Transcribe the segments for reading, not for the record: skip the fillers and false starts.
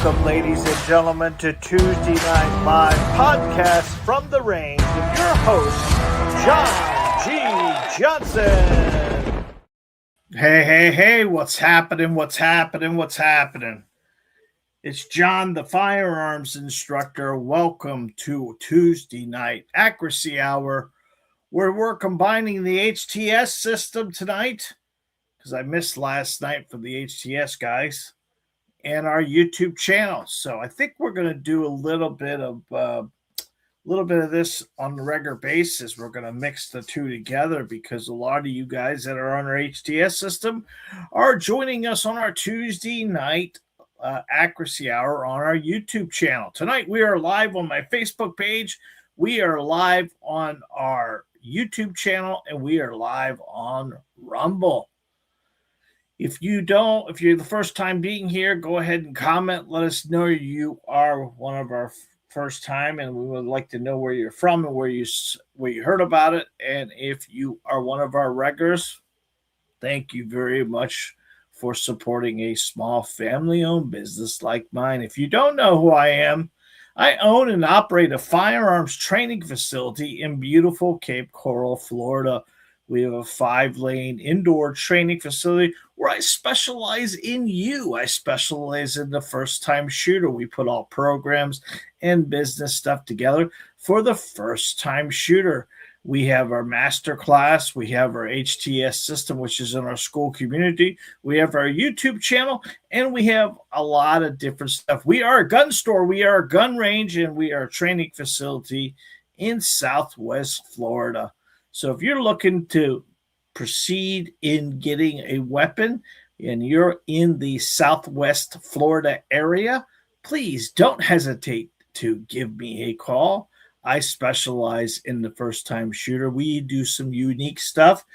Welcome, ladies and gentlemen, to Tuesday Night Live podcast from the range with your host, John G. Johnson. Hey, what's happening? It's John, the firearms instructor. Welcome to Tuesday Night Accuracy Hour, where we're combining the HTS system tonight, because I missed last night for the HTS guys, and our YouTube channel. So I think we're going to do a little bit of this on a regular basis. We're going to mix the two together because a lot of you guys that are on our HTS system are joining us on our Tuesday night accuracy hour on our YouTube channel. Tonight we are live on my Facebook page. We are live on our YouTube channel, and we are live on Rumble. If you're the first time being here, go ahead and comment. Let us know you are one of our first time, and we would like to know where you're from and where you heard about it. And if you are one of our regulars, thank you very much for supporting a small family-owned business like mine. If you don't know who I am, I own and operate a firearms training facility in beautiful Cape Coral, Florida. We have a 5-lane indoor training facility where I specialize in you. I specialize in the first-time shooter. We put all programs and business stuff together for the first-time shooter. We have our master class. We have our HTS system, which is in our school community. We have our YouTube channel, and we have a lot of different stuff. We are a gun store. We are a gun range, and we are a training facility in Southwest Florida. So if you're looking to proceed in getting a weapon and you're in the Southwest Florida area, please don't hesitate to give me a call. I specialize in the first-time shooter. We do some unique stuff,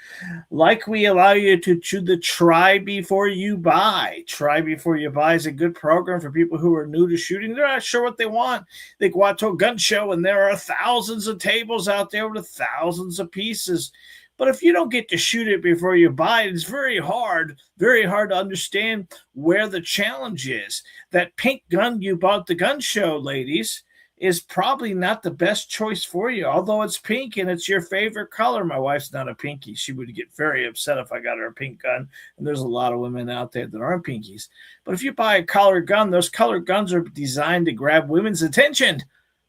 like we allow you to choose the try before you buy. Try before you buy is a good program for people who are new to shooting. They're not sure what they want. They go out to a gun show, and there are thousands of tables out there with thousands of pieces. But if you don't get to shoot it before you buy it, it's very hard to understand where the challenge is. That pink gun you bought at the gun show, ladies, is probably not the best choice for you, although it's pink and it's your favorite color. My wife's not a pinky. She would get very upset if I got her a pink gun, and there's a lot of women out there that aren't pinkies. But if you buy a colored gun, those colored guns are designed to grab women's attention,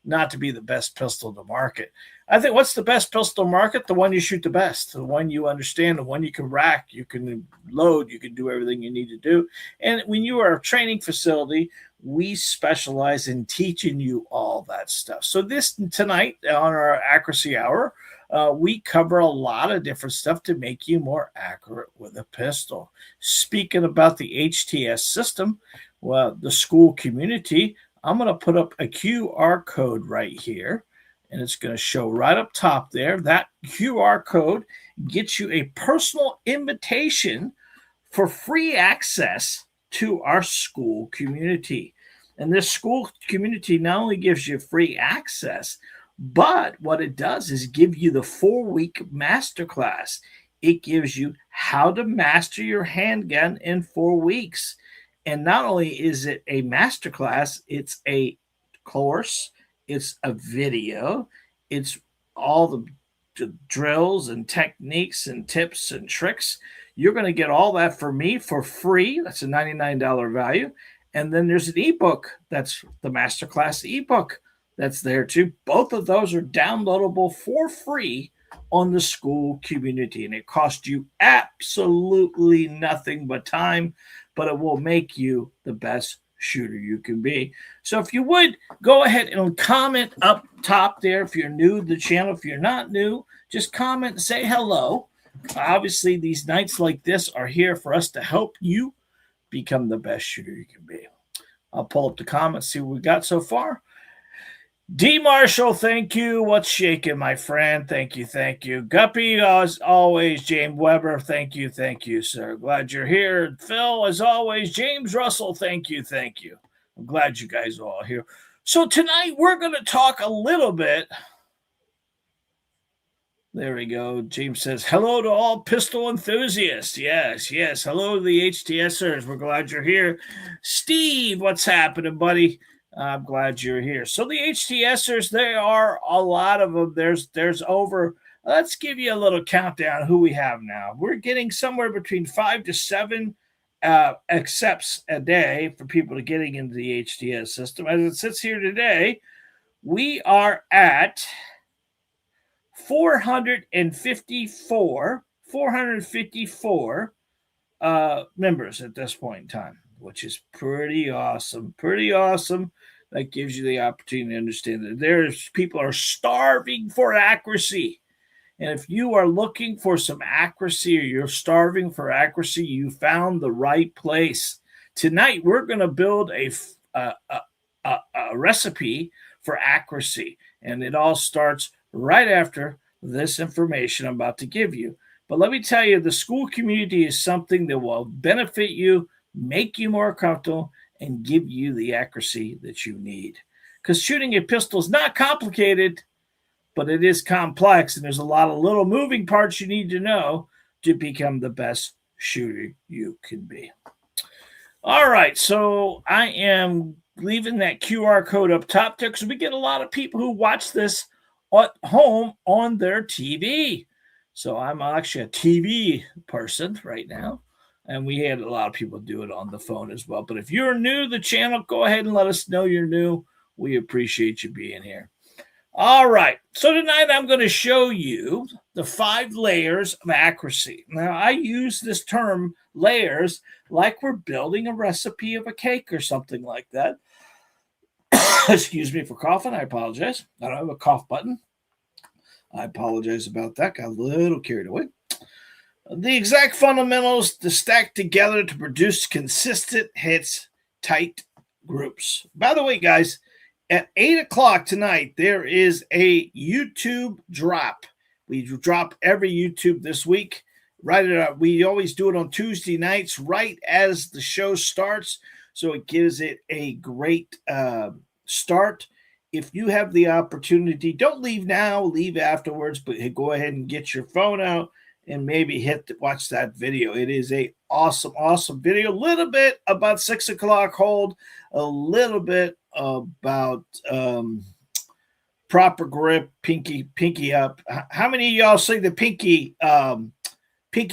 not to be the best pistol to market. I think what's the best pistol market? The one you shoot the best, the one you understand, the one you can rack, you can load, you can do everything you need to do. And when you are a training facility, we specialize in teaching you all that stuff. So tonight on our accuracy hour, we cover a lot of different stuff to make you more accurate with a pistol. Speaking about the HTS system, well, the school community, I'm going to put up a QR code right here, and it's going to show right up top there. That QR code gets you a personal invitation for free access to our school community. And this school community not only gives you free access, but what it does is give you the 4-week masterclass. It gives you how to master your handgun in 4 weeks. And not only is it a masterclass, it's a course, it's a video, it's all the drills and techniques and tips and tricks. You're going to get all that for me for free. That's a $99 value. And then there's an ebook. That's the masterclass ebook that's there too. Both of those are downloadable for free on the school community. And it costs you absolutely nothing but time, but it will make you the best shooter you can be. So if you would, go ahead and comment up top there. If you're new to the channel, if you're not new, just comment and say hello. Obviously, these nights like this are here for us to help you become the best shooter you can be. I'll pull up the comments, see what we got so far. D. Marshall, thank you. What's shaking, my friend? Thank you. Guppy, as always. James Weber, thank you, sir. Glad you're here. Phil, as always. James Russell, thank you. I'm glad you guys are all here. So tonight we're going to talk a little bit There we go. James says, hello to all pistol enthusiasts. Yes, yes. Hello to the HTSers. We're glad you're here. Steve, what's happening, buddy? I'm glad you're here. So the HTSers, there are a lot of them. There's over, let's give you a little countdown who we have now. We're getting somewhere between 5 to 7 accepts a day for people to getting into the HTS system. As it sits here today, we are at 454 members at this point in time, which is pretty awesome. Pretty awesome. That gives you the opportunity to understand that there's people are starving for accuracy. And if you are looking for some accuracy or you're starving for accuracy, you found the right place. Tonight, we're going to build a recipe for accuracy. And it all starts right after this information I'm about to give you. But let me tell you, the school community is something that will benefit you, make you more comfortable, and give you the accuracy that you need. Because shooting a pistol is not complicated, but it is complex, and there's a lot of little moving parts you need to know to become the best shooter you can be. All right, so I am leaving that QR code up top there because we get a lot of people who watch this at home on their TV. So I'm actually a TV person right now, and we had a lot of people do it on the phone as well. But if you're new to the channel, go ahead and let us know you're new. We appreciate you being here. All right, so tonight I'm going to show you the 5 layers of accuracy. Now, I use this term layers like we're building a recipe of a cake or something like that. Excuse me for coughing. I apologize. I don't have a cough button. I apologize about that. Got a little carried away. The exact fundamentals to stack together to produce consistent hits, tight groups. By the way, guys, at 8 o'clock tonight, there is a YouTube drop. We drop every YouTube this week. We always do it on Tuesday nights, right as the show starts. So it gives it a great start. If you have the opportunity, don't leave now, leave afterwards, but go ahead and get your phone out and maybe watch that video. It is a awesome video. A little bit about 6 o'clock hold, a little bit about proper grip, pinky up. How many of y'all see the pinky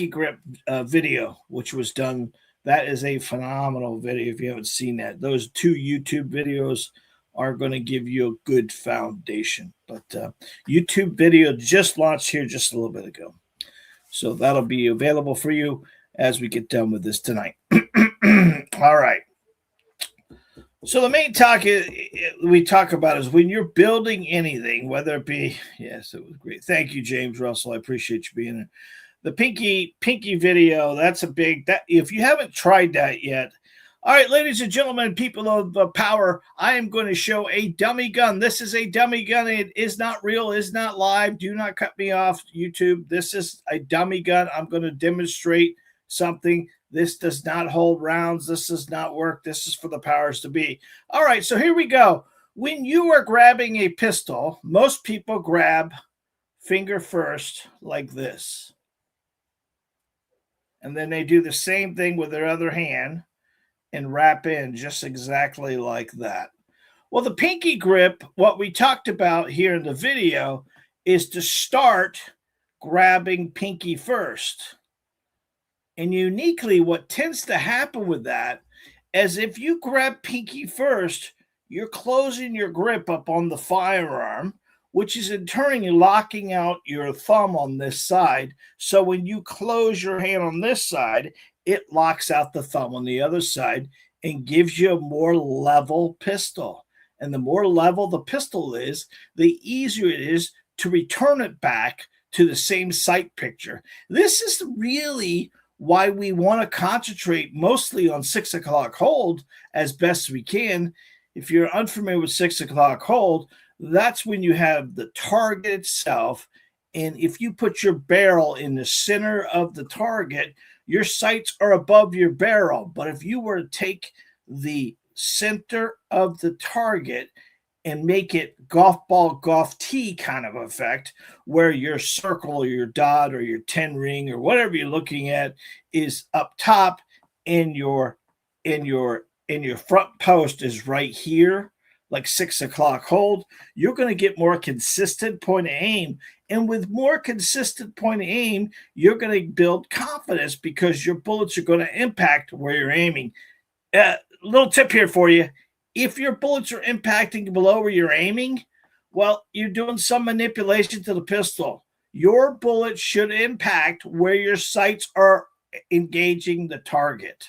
grip video, which was done? That is a phenomenal video. If you haven't seen that, those 2 YouTube videos are going to give you a good foundation. But YouTube video just launched here just a little bit ago. So that'll be available for you as we get done with this tonight. All right. So the main talk we talk about is when you're building anything, whether it be, yes, it was great. Thank you, James Russell. I appreciate you being here. The pinky video, that's a big, that if you haven't tried that yet. All right, ladies and gentlemen, people of power, I am going to show a dummy gun. This is a dummy gun. It is not real, is not live. Do not cut me off, YouTube. This is a dummy gun. I'm going to demonstrate something. This does not hold rounds. This does not work. This is for the powers to be. All right, so here we go. When you are grabbing a pistol, most people grab finger first like this. And then they do the same thing with their other hand and wrap in just exactly like that. Well, the pinky grip, what we talked about here in the video, is to start grabbing pinky first. And uniquely, what tends to happen with that is if you grab pinky first, you're closing your grip up on the firearm, which is in turn locking out your thumb on this side. So when you close your hand on this side, it locks out the thumb on the other side and gives you a more level pistol. And the more level the pistol is, the easier it is to return it back to the same sight picture. This is really why we want to concentrate mostly on 6 o'clock hold as best we can. If you're unfamiliar with 6 o'clock hold, that's when you have the target itself. And if you put your barrel in the center of the target, your sights are above your barrel. But if you were to take the center of the target and make it golf ball, golf tee kind of effect, where your circle or your dot or your 10 ring or whatever you're looking at is up top, and your front post is right here, like 6 o'clock hold. You're going to get more consistent point of aim. And with more consistent point of aim, you're going to build confidence because your bullets are going to impact where you're aiming. Little tip here for you. If your bullets are impacting below where you're aiming, well, you're doing some manipulation to the pistol. Your bullet should impact where your sights are engaging the target.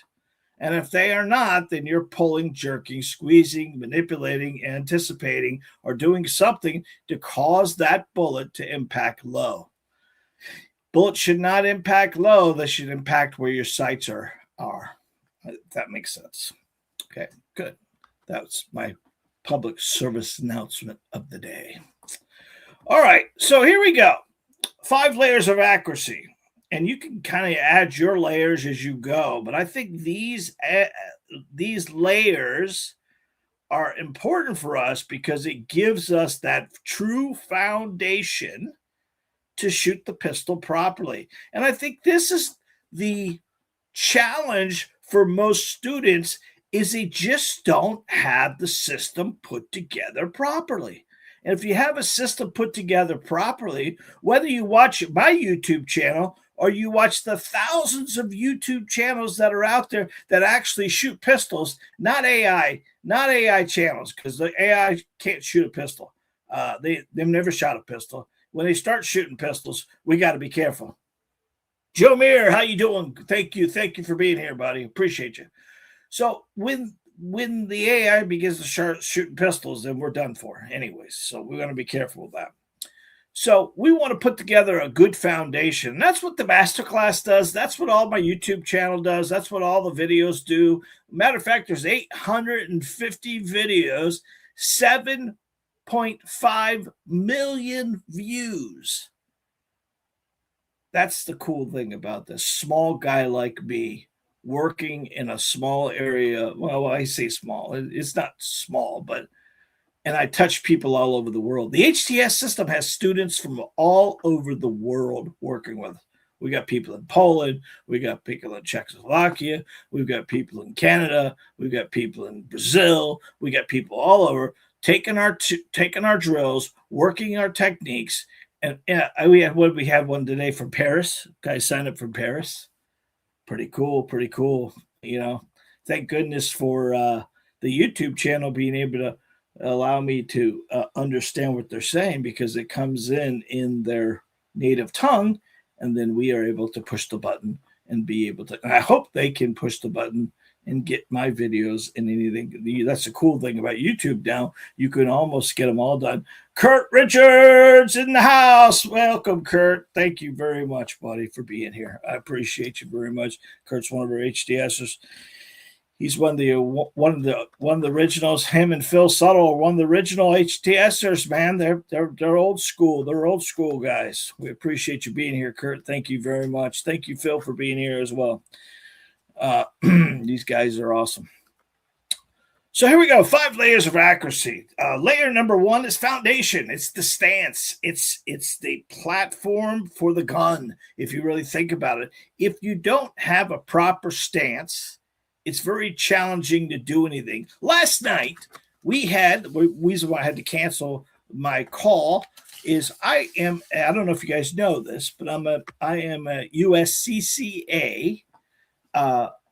And if they are not, then you're pulling, jerking, squeezing, manipulating, anticipating, or doing something to cause that bullet to impact low. Bullets should not impact low. They should impact where your sights are. If that makes sense. Okay, good. That's my public service announcement of the day. All right, so here we go. 5 layers of accuracy. And you can kind of add your layers as you go, but I think these layers are important for us because it gives us that true foundation to shoot the pistol properly. And I think this is the challenge for most students, is they just don't have the system put together properly. And if you have a system put together properly, whether you watch my YouTube channel or you watch the thousands of YouTube channels that are out there that actually shoot pistols, not AI channels, because the AI can't shoot a pistol. They've never shot a pistol. When they start shooting pistols, we got to be careful. Joe Meir, how you doing? Thank you for being here, buddy. Appreciate you. So when the AI begins to start shooting pistols, then we're done for anyways. So we're going to be careful with that. So we want to put together a good foundation. That's what the masterclass does. That's what all my YouTube channel does. That's what all the videos do. Matter of fact, there's 850 videos, 7.5 million views. That's the cool thing about this small guy like me working in a small area. Well, I say small. It's not small, and I touch people all over the world. The HTS system has students from all over the world working with us. We got people in Poland. We got people in Czechoslovakia. We've got people in Canada. We've got people in Brazil. We got people all over taking our drills, working our techniques. And we had one today from Paris. Guys signed up from Paris. Pretty cool. Thank goodness for the YouTube channel being able to allow me to understand what they're saying, because it comes in their native tongue, and then we are able to push the button and be able to. And I hope they can push the button and get my videos and anything. That's the cool thing about YouTube now. You can almost get them all done. Kurt Richards in the house. Welcome, Kurt. Thank you very much, buddy, for being here. I appreciate you very much. Kurt's one of our HDSers. He's one of the originals. Him and Phil Suttle are one of the original HTSers, man. They're old school. They're old school guys. We appreciate you being here, Kurt. Thank you very much. Thank you, Phil, for being here as well. These guys are awesome. So here we go. 5 layers of accuracy. Layer number 1 is foundation. It's the stance. It's the platform for the gun. If you really think about it, if you don't have a proper stance, it's very challenging to do anything. Last night the reason why I had to cancel my call is I don't know if you guys know this, but I am a USCCA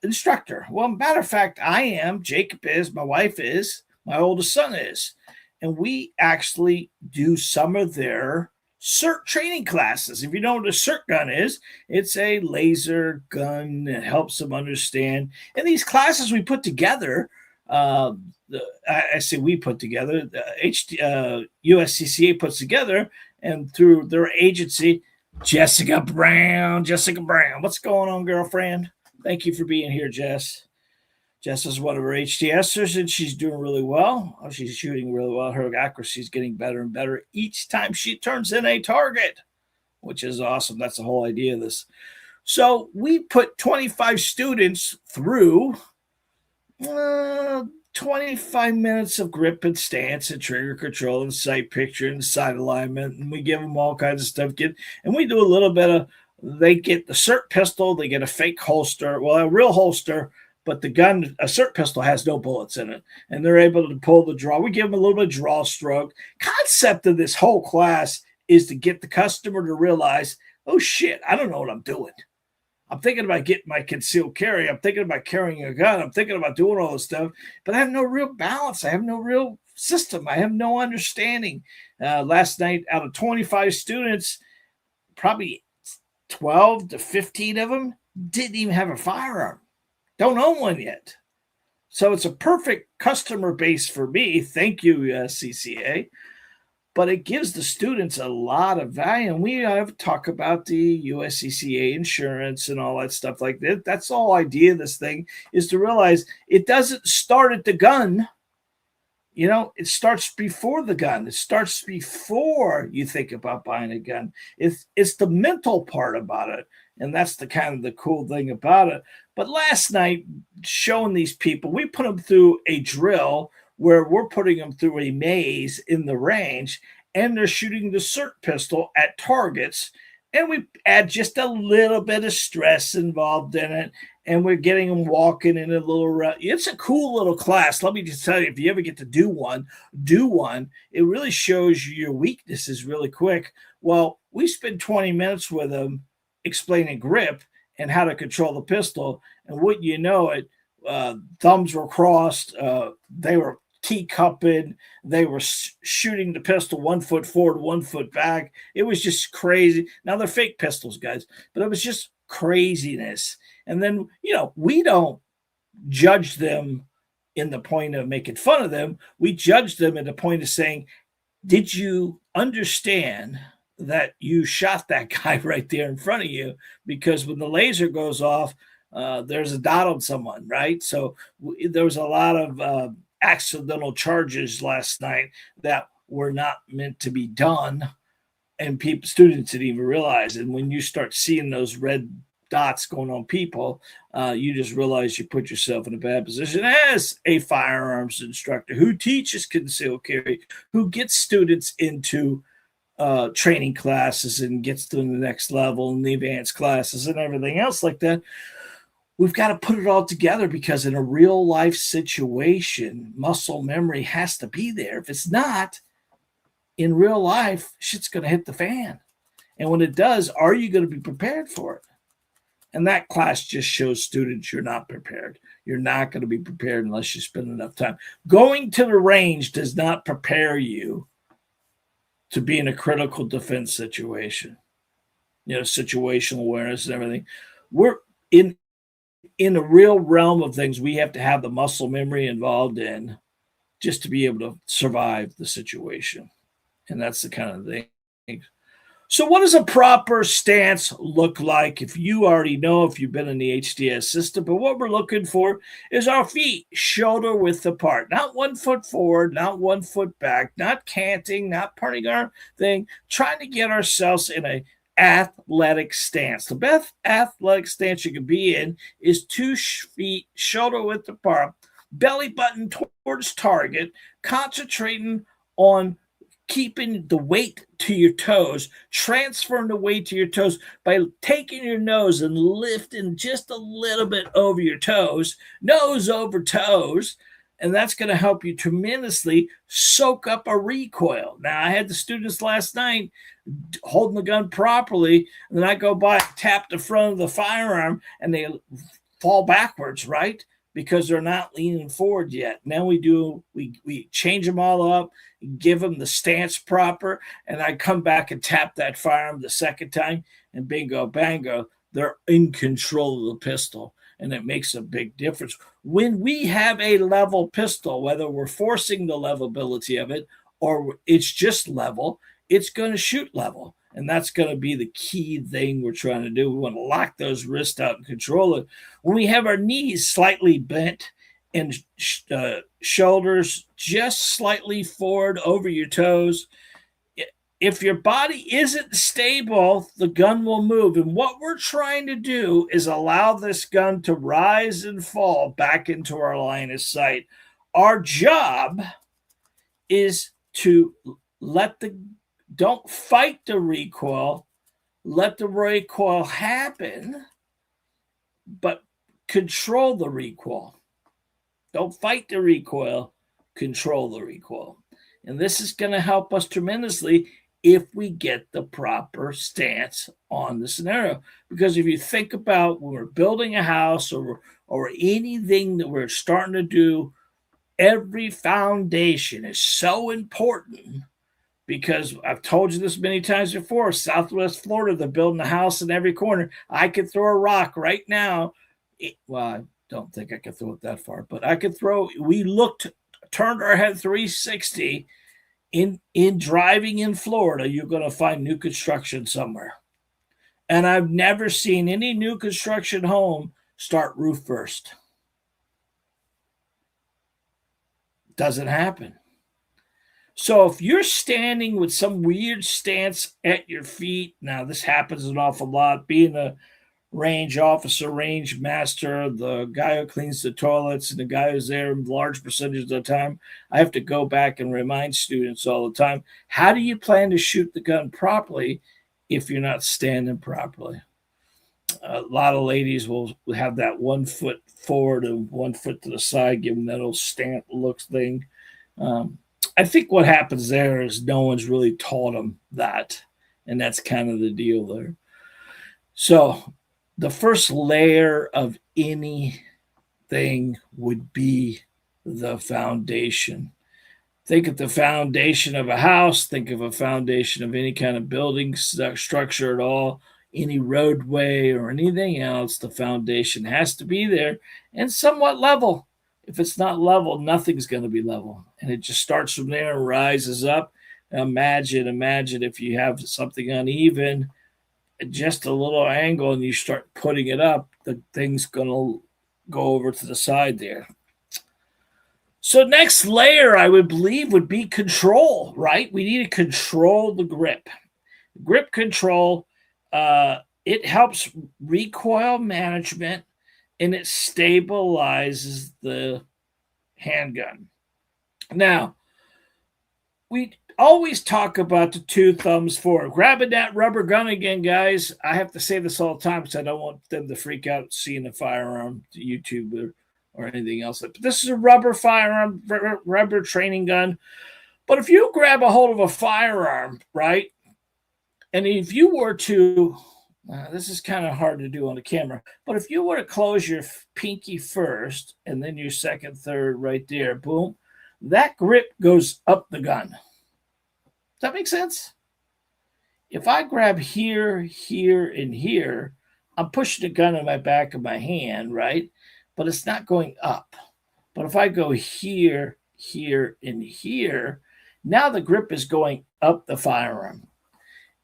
instructor. Well, matter of fact, I am, Jacob is, my wife is, my oldest son is, and we actually do some of their CERT training classes. If you know what a CERT gun is, it's a laser gun that helps them understand. And these classes we put together, I say we put together, USCCA puts together, and through their agency, Jessica Brown. What's going on, girlfriend? Thank you for being here, Jess. Jess is one of our HTSers, and she's doing really well. She's shooting really well. Her accuracy is getting better and better each time she turns in a target, which is awesome. That's the whole idea of this. So we put 25 students through 25 minutes of grip and stance and trigger control and sight picture and sight alignment. And we give them all kinds of stuff. And we do a little bit of, they get the SIRT pistol, they get a fake holster, well, a real holster, but the gun, a SIRT pistol has no bullets in it. And they're able to pull the draw. We give them a little bit of draw stroke. Concept of this whole class is to get the customer to realize, oh shit, I don't know what I'm doing. I'm thinking about getting my concealed carry. I'm thinking about carrying a gun. I'm thinking about doing all this stuff, but I have no real balance. I have no real system. I have no understanding. Last night, out of 25 students, probably 12 to 15 of them didn't even have a firearm. Don't own one yet. So it's a perfect customer base for me. Thank you, CCA. But it gives the students a lot of value. And we have talk about the USCCA insurance and all that stuff like that. That's the whole idea of this thing, is to realize it doesn't start at the gun. You know, it starts before the gun. It starts before you think about buying a gun. It's the mental part about it. And that's the kind of the cool thing about it. But last night, showing these people, we put them through a drill where we're putting them through a maze in the range, and they're shooting the SIRT pistol at targets. And we add just a little bit of stress involved in it, and we're getting them walking in a little. It's a cool little class. Let me just tell you, if you ever get to do one, do one. It really shows you your weaknesses really quick. Well, we spend 20 minutes with them explaining grip and how to control the pistol. And wouldn't you know it, thumbs were crossed. They were teacupping. They were shooting the pistol 1 foot forward, 1 foot back. It was just crazy. Now they're fake pistols, guys, but it was just craziness. And then, you know, we don't judge them in the point of making fun of them. We judge them at the point of saying, did you understand that you shot that guy right there in front of you? Because when the laser goes off, there's a dot on someone, right? So there was a lot of accidental charges last night that were not meant to be done, and students didn't even realize. And when you start seeing those red dots going on people, you just realize you put yourself in a bad position as a firearms instructor who teaches concealed carry, who gets students into training classes and gets to the next level and the advanced classes and everything else like that. We've got to put it all together, because in a real life situation, muscle memory has to be there. If it's not, in real life, shit's going to hit the fan. And when it does, are you going to be prepared for it? And that class just shows students you're not prepared. You're not going to be prepared unless you spend enough time. Going to the range does not prepare you to be in a critical defense situation. You know, situational awareness and everything. We're in the real realm of things, we have to have the muscle memory involved in just to be able to survive the situation. And that's the kind of thing. So what does a proper stance look like? If you already know, if you've been in the HTS system, but what we're looking for is our feet shoulder width apart, not 1 foot forward, not 1 foot back, not canting, not parting our thing, trying to get ourselves in a athletic stance. The best athletic stance you can be in is 2 feet shoulder width apart, belly button towards target, concentrating on keeping the weight to your toes, transferring the weight to your toes by taking your nose and lifting just a little bit over your toes, nose over toes. And that's going to help you tremendously soak up a recoil. Now, I had the students last night holding the gun properly, and then I go by, tap the front of the firearm, and they fall backwards, right? Because they're not leaning forward yet. Now we change them all up, give them the stance proper, and I come back and tap that firearm the second time, and bingo, bango, they're in control of the pistol. And it makes a big difference. When we have a level pistol, whether we're forcing the levelability of it or it's just level, it's going to shoot level. And that's going to be the key thing we're trying to do. We want to lock those wrists out and control it. When we have our knees slightly bent and shoulders just slightly forward over your toes, if your body isn't stable, the gun will move. And what we're trying to do is allow this gun to rise and fall back into our line of sight. Our job is to don't fight the recoil, let the recoil happen, but control the recoil. Don't fight the recoil, control the recoil. And this is going to help us tremendously if we get the proper stance on the scenario. Because if you think about when we're building a house or anything that we're starting to do, every foundation is so important. Because I've told you this many times before, Southwest Florida, they're building a house in every corner. I could throw a rock right now. Well, I don't think I could throw it that far, but I could throw. We turned our head 360 in driving in Florida. You're going to find new construction somewhere. And I've never seen any new construction home start roof first. Doesn't happen. So if you're standing with some weird stance at your feet, now this happens an awful lot, being a range officer, range master, the guy who cleans the toilets and the guy who's there large percentage of the time, I have to go back and remind students all the time, how do you plan to shoot the gun properly if you're not standing properly? A lot of ladies will have that 1 foot forward and 1 foot to the side, giving that old stamp looks thing. I think what happens there is no one's really taught them that, and that's kind of the deal there. So the first layer of anything would be the foundation. Think of the foundation of a house, think of a foundation of any kind of building structure at all, any roadway or anything else. The foundation has to be there and somewhat level. If it's not level, nothing's going to be level. And it just starts from there and rises up. Imagine if you have something uneven, just a little angle, and you start putting it up, the thing's going to go over to the side there. So next layer, I would believe, would be control, right? We need to control the grip. Grip control, it helps recoil management, and it stabilizes the handgun. Now, we always talk about the 2 thumbs forward. Grabbing that rubber gun again, guys. I have to say this all the time because I don't want them to freak out seeing a firearm to YouTube or anything else. But this is a rubber firearm, rubber training gun. But if you grab a hold of a firearm, right, and if you were to, this is kind of hard to do on the camera, but if you were to close your pinky first and then your second, third right there, boom, that grip goes up the gun. Does that make sense? If I grab here, here, and here, I'm pushing the gun in my back of my hand, right? But it's not going up. But if I go here, here, and here, now the grip is going up the firearm.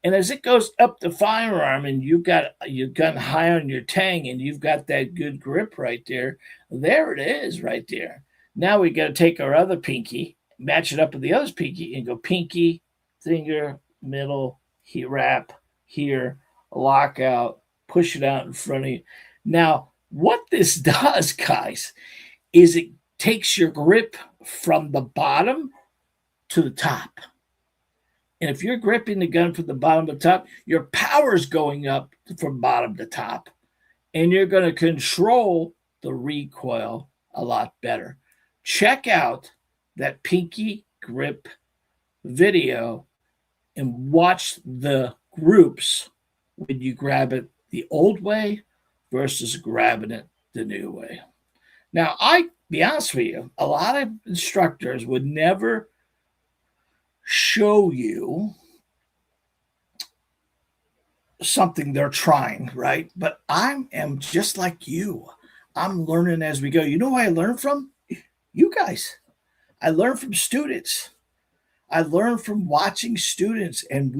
And as it goes up the firearm and you've got your gun high on your tang and you've got that good grip right there, there it is right there. Now we got to take our other pinky, match it up with the other pinky, and go pinky, finger, middle, wrap, here, lock out, push it out in front of you. Now, what this does, guys, is it takes your grip from the bottom to the top. And if you're gripping the gun from the bottom to the top, your power is going up from bottom to top. And you're going to control the recoil a lot better. Check out that pinky grip video and watch the groups when you grab it the old way versus grabbing it the new way. Now, I be honest with you, a lot of instructors would never show you something they're trying, right? But I am just like you. I'm learning as we go. You know who I learn from? You guys. I learn from students. I learn from watching students. And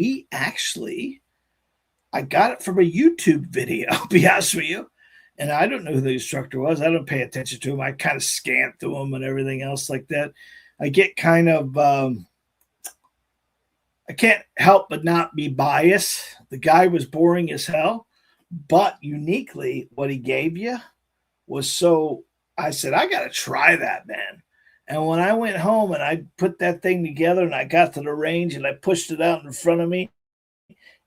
I got it from a YouTube video, I'll be honest with you. And I don't know who the instructor was. I don't pay attention to him. I kind of scan through him and everything else like that. I get kind of, I can't help but not be biased. The guy was boring as hell, but uniquely what he gave you was so, I said, I got to try that, man. And when I went home and I put that thing together and I got to the range and I pushed it out in front of me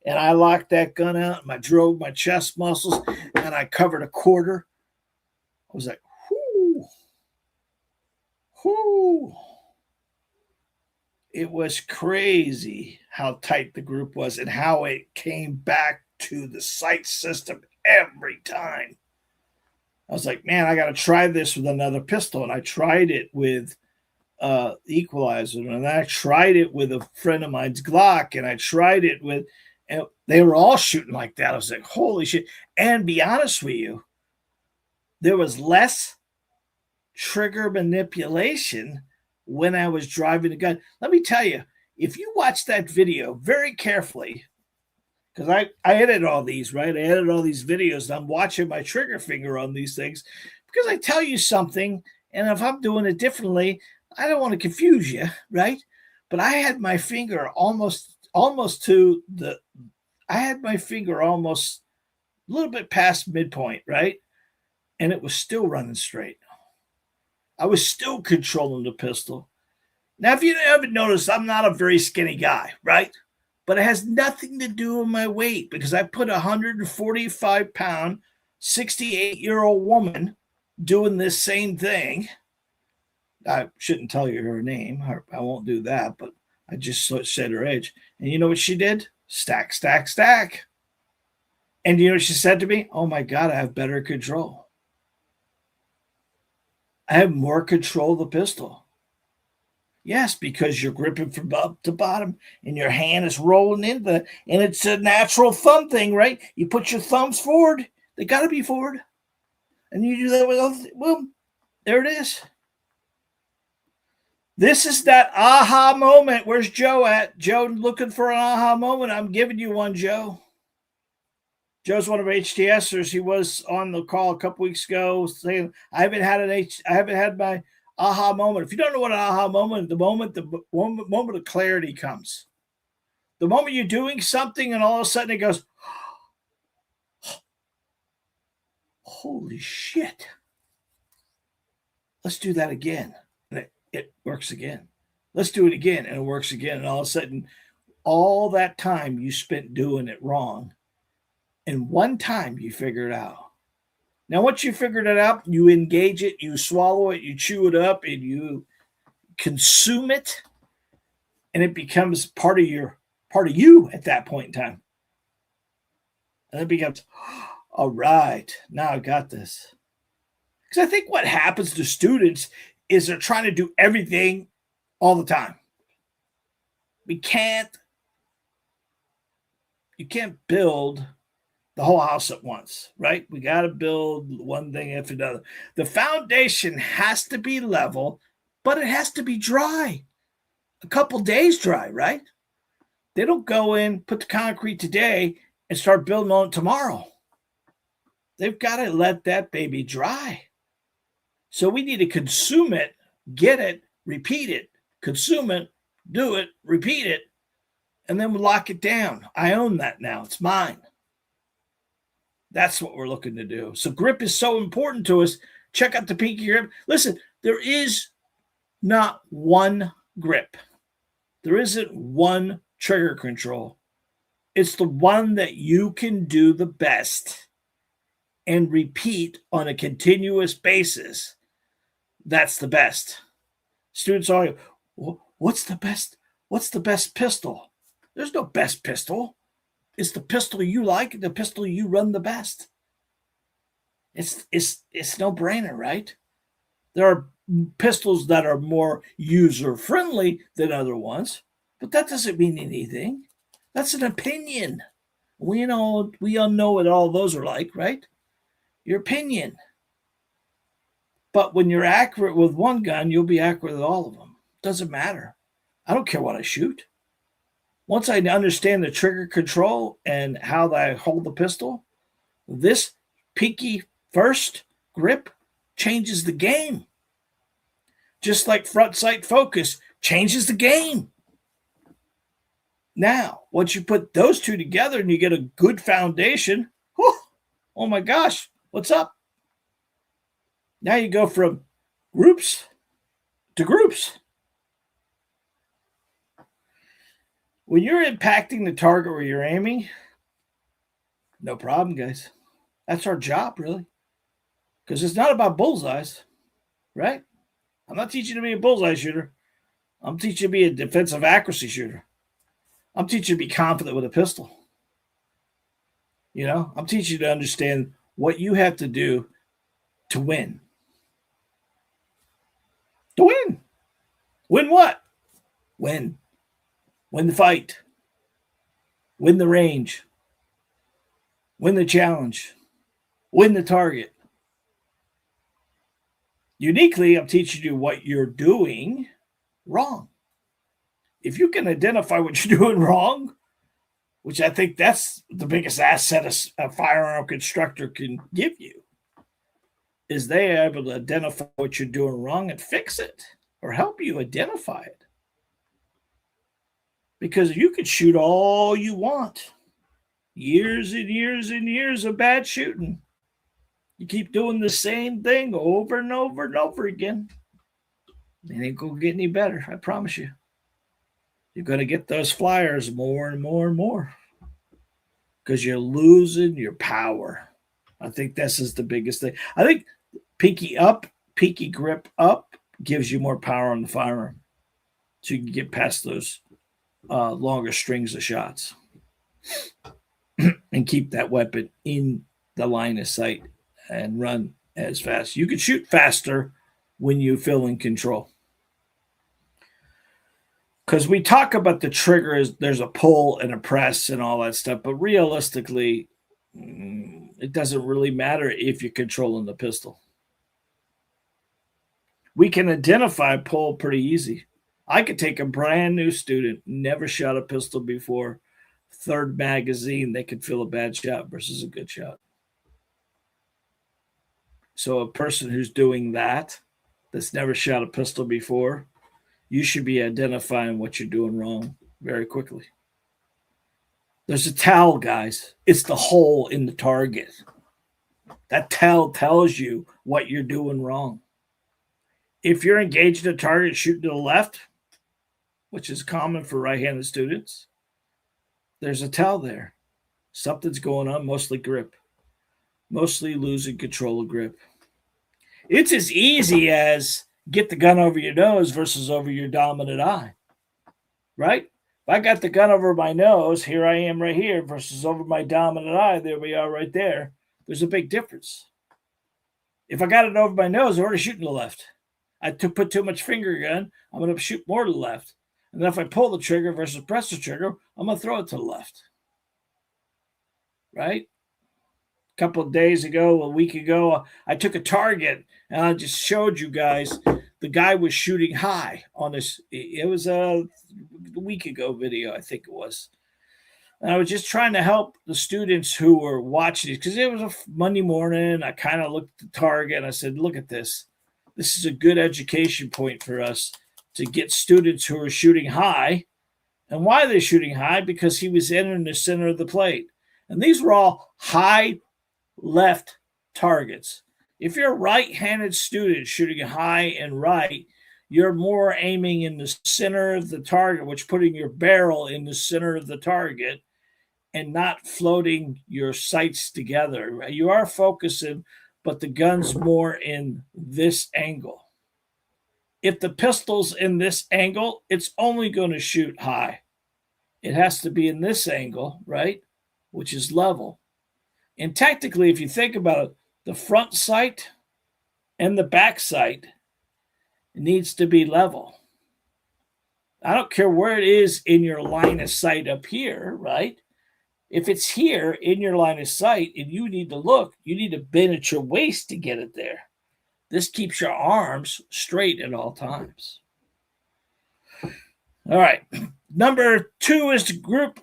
and I locked that gun out and I drove my chest muscles and I covered a quarter, I was like, whoo, whoo. It was crazy how tight the group was and how it came back to the sight system every time. I was like, man, I got to try this with another pistol. And I tried it with equalizer, and I tried it with a friend of mine's Glock, and I tried it with, and they were all shooting like that. I was like, holy shit. And be honest with you, there was less trigger manipulation when I was driving the gun. Let me tell you, if you watch that video very carefully, because I edit all these, right? I edit all these videos, and I'm watching my trigger finger on these things because I tell you something, and if I'm doing it differently, I don't want to confuse you, right? But I had my finger almost to the, I had my finger almost a little bit past midpoint, right? And it was still running straight. I was still controlling the pistol. Now, if you haven't noticed, I'm not a very skinny guy, right? But it has nothing to do with my weight because I put a 145-pound, 68-year-old woman doing this same thing. I shouldn't tell you her name. I won't do that, but I just said her age. And you know what she did? Stack, stack, stack. And you know what she said to me? Oh my God, I have better control. I have more control of the pistol. Yes, because you're gripping from up to bottom and your hand is rolling in and it's a natural thumb thing, right? You put your thumbs forward. They got to be forward. And you do that with, well, there it is. This is that aha moment. Where's Joe at? Joe looking for an aha moment. I'm giving you one, Joe. Joe's one of our HTSers. He was on the call a couple weeks ago saying, I haven't had my aha moment. If you don't know what an aha moment, the moment of clarity comes. The moment you're doing something and all of a sudden it goes, holy shit. Let's do that again. And it works again. Let's do it again. And it works again. And all of a sudden, all that time you spent doing it wrong, and one time you figure it out. Now, once you figured it out, you engage it, you swallow it, you chew it up, and you consume it, and it becomes part of you at that point in time. And it becomes, all right, now I got this. Because I think what happens to students is they're trying to do everything all the time. You can't build the whole house at once, right? We got to build one thing after another. The foundation has to be level, but it has to be dry. A couple days dry, right? They don't go in, put the concrete today, and start building on it tomorrow. They've got to let that baby dry. So we need to consume it, get it, repeat it, consume it, do it, repeat it, and then we lock it down. I own that now. It's mine. That's what we're looking to do. So grip is so important to us. Check out the Pinky Grip. Listen, there is not one grip. There isn't one trigger control. It's the one that you can do the best and repeat on a continuous basis. That's the best. Students are, what's the best? What's the best pistol? There's no best pistol. It's the pistol you like, the pistol you run the best. It's no brainer, right? There are pistols that are more user friendly than other ones, but that doesn't mean anything. That's an opinion. We all know what all those are like, right? Your opinion. But when you're accurate with one gun, you'll be accurate with all of them. Doesn't matter. I don't care what I shoot. Once I understand the trigger control and how I hold the pistol, this pinky first grip changes the game. Just like front sight focus changes the game. Now, once you put those two together and you get a good foundation, oh my gosh, what's up? Now you go from groups to groups. When you're impacting the target where you're aiming, no problem, guys. That's our job, really. Because it's not about bullseyes, right? I'm not teaching you to be a bullseye shooter. I'm teaching you to be a defensive accuracy shooter. I'm teaching you to be confident with a pistol. You know, I'm teaching you to understand what you have to do to win. To win. Win what? Win. Win the fight. Win the range. Win the challenge. Win the target. Uniquely, I'm teaching you what you're doing wrong. If you can identify what you're doing wrong, which I think that's the biggest asset a firearm constructor can give you, is they are able to identify what you're doing wrong and fix it or help you identify it. Because you could shoot all you want, years and years and years of bad shooting. You keep doing the same thing over and over and over again. It ain't going to get any better, I promise you. You're going to get those flyers more and more and more because you're losing your power. I think this is the biggest thing. I think pinky grip up gives you more power on the firearm. So you can get past those longer strings of shots and keep that weapon in the line of sight and run as fast. You can shoot faster when you feel in control. Because we talk about the trigger, there's a pull and a press and all that stuff, but realistically, it doesn't really matter if you're controlling the pistol. We can identify pull pretty easy. I could take a brand new student, never shot a pistol before, third magazine, they could feel a bad shot versus a good shot. So a person who's doing that's never shot a pistol before, you should be identifying what you're doing wrong very quickly. There's a tell, guys. It's the hole in the target. That tell tells you what you're doing wrong. If you're engaged in a target shooting to the left, which is common for right-handed students, there's a tell there. Something's going on, mostly grip. Mostly losing control of grip. It's as easy as get the gun over your nose versus over your dominant eye, right? If I got the gun over my nose, here I am right here, versus over my dominant eye, there we are right there. There's a big difference. If I got it over my nose, I'm already shooting to the left. I put too much finger gun, I'm going to shoot more to the left. And then if I pull the trigger versus press the trigger, I'm going to throw it to the left, right? A couple of days ago, a week ago, I took a target and I just showed you guys the guy was shooting high on this. It was a week ago video, I think it was. And I was just trying to help the students who were watching these because it was a Monday morning. I kind of looked at the target and I said, look at this. This is a good education point for us to get students who are shooting high. And why are they shooting high? Because he was entering the center of the plate. And these were all high left targets. If you're a right-handed student shooting high and right, you're more aiming in the center of the target, which putting your barrel in the center of the target and not floating your sights together. You are focusing, but the gun's more in this angle. If the pistol's in this angle, it's only going to shoot high. It has to be in this angle, right, which is level. And tactically, if you think about it, the front sight and the back sight needs to be level. I don't care where it is in your line of sight up here, right? If it's here in your line of sight and you need to look, you need to bend at your waist to get it there. This keeps your arms straight at all times. All right. Number 2 is group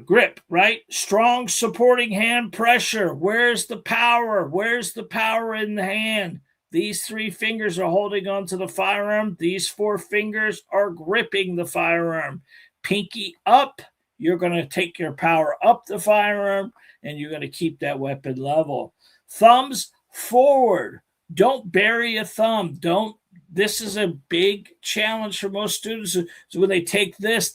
grip, right? Strong supporting hand pressure. Where's the power? Where's the power in the hand? These 3 fingers are holding onto the firearm. These 4 fingers are gripping the firearm. Pinky up, you're going to take your power up the firearm, and you're going to keep that weapon level. Thumbs forward. Don't bury a thumb. Don't This is a big challenge for most students. So when they take this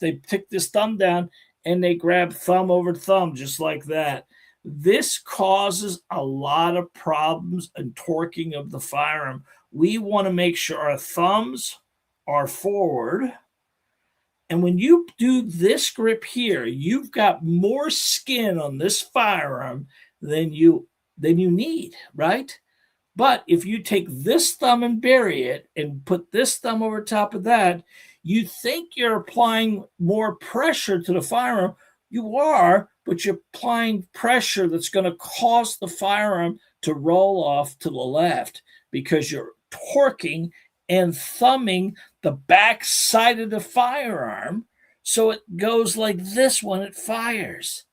thumb down and they grab thumb over thumb just like that. This causes a lot of problems and torquing of the firearm. We want to make sure our thumbs are forward. And when you do this grip here, you've got more skin on this firearm than you need, right? But if you take this thumb and bury it and put this thumb over top of that, you think you're applying more pressure to the firearm. You are, but you're applying pressure that's going to cause the firearm to roll off to the left because you're torquing and thumbing the back side of the firearm so it goes like this when it fires.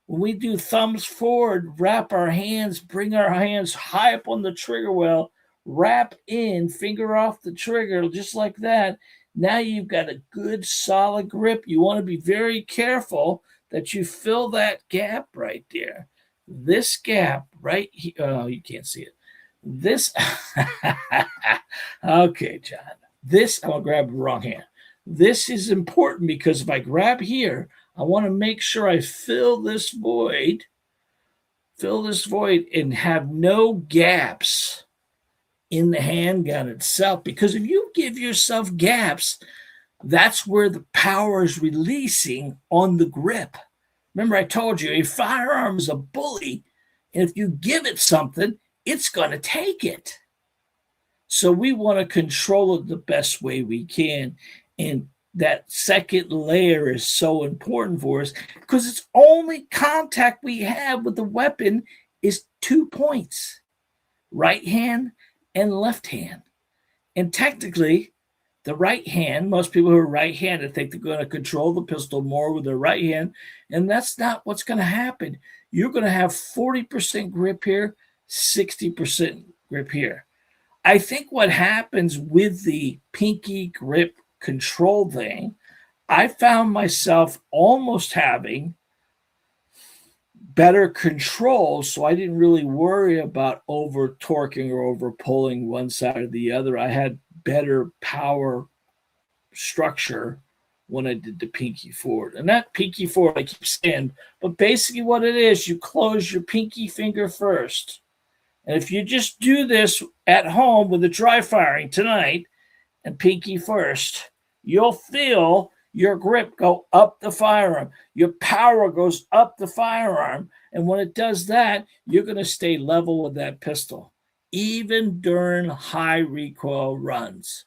When we do thumbs forward, wrap our hands, bring our hands high up on the trigger well, wrap in, finger off the trigger, just like that. Now you've got a good solid grip. You want to be very careful that you fill that gap right there. This gap right here, oh, you can't see it. This, okay, John. This, I'm going to grab the wrong hand. This is important because if I grab here, I want to make sure I fill this void and have no gaps in the handgun itself. Because if you give yourself gaps, that's where the power is releasing on the grip. Remember, I told you a firearm is a bully, and if you give it something, it's going to take it. So we want to control it the best way we can. And that second layer is so important for us because it's only contact we have with the weapon is 2 points, right hand and left hand. And technically, the right hand, most people who are right-handed think they're going to control the pistol more with their right hand, and that's not what's going to happen. You're going to have 40% grip here, 60% grip here. I think what happens with the pinky grip control thing, I found myself almost having better control, so I didn't really worry about over torquing or over pulling one side or the other. I had better power structure when I did the pinky forward. And that pinky forward, I keep saying, but basically what it is, you close your pinky finger first. And if you just do this at home with the dry firing tonight and pinky first, you'll feel your grip go up the firearm. Your power goes up the firearm. And when it does that, you're going to stay level with that pistol, even during high recoil runs.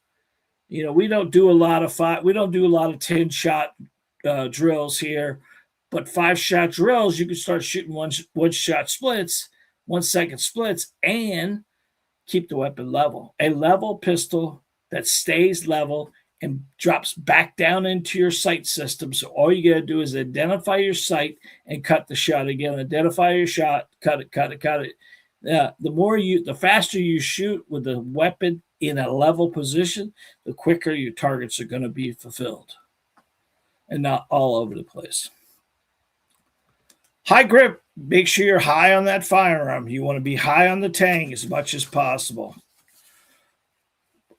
You know, we don't do a lot of 10-shot drills here, but 5-shot drills, you can start shooting one-shot splits, 1-second splits, and keep the weapon level. A level pistol that stays level and drops back down into your sight system. So all you got to do is identify your sight and cut the shot again. Identify your shot, cut it. The faster you shoot with the weapon in a level position, the quicker your targets are going to be fulfilled and not all over the place. High grip, make sure you're high on that firearm. You want to be high on the tang as much as possible.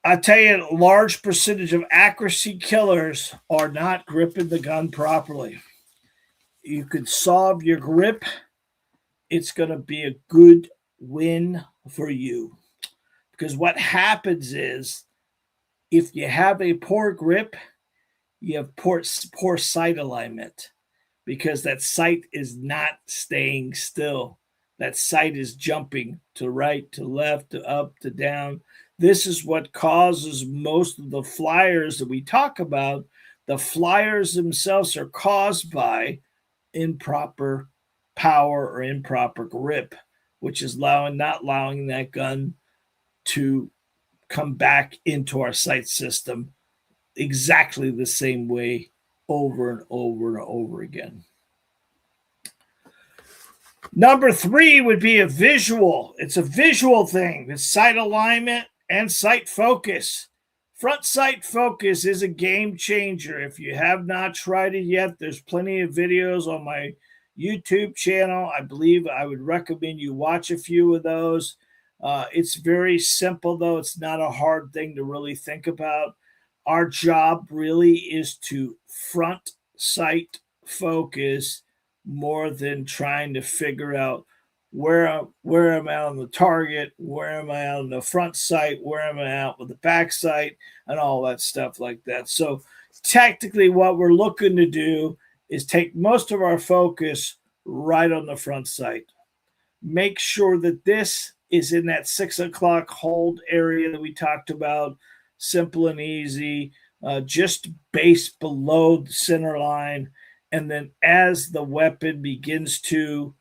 I tell you, a large percentage of accuracy killers are not gripping the gun properly. You could solve your grip. It's going to be a good win for you. Because what happens is, if you have a poor grip, you have poor sight alignment because that sight is not staying still. That sight is jumping to right, to left, to up, to down. This is what causes most of the flyers that we talk about. The flyers themselves are caused by improper power or improper grip, which is not allowing that gun to come back into our sight system exactly the same way over and over and over again. Number 3 would be a visual. It's a visual thing. It's sight alignment and sight focus. Front sight focus is a game changer. If you have not tried it yet, there's plenty of videos on my YouTube channel. I believe I would recommend you watch a few of those. It's very simple, though. It's not a hard thing to really think about. Our job really is to front sight focus more than trying to figure out where am I on the target, where am I on the front sight, where am I out with the back sight, and all that stuff like that. So technically, what we're looking to do is take most of our focus right on the front sight. Make sure that this is in that 6 o'clock hold area that we talked about, simple and easy, just base below the center line. And then as the weapon begins to,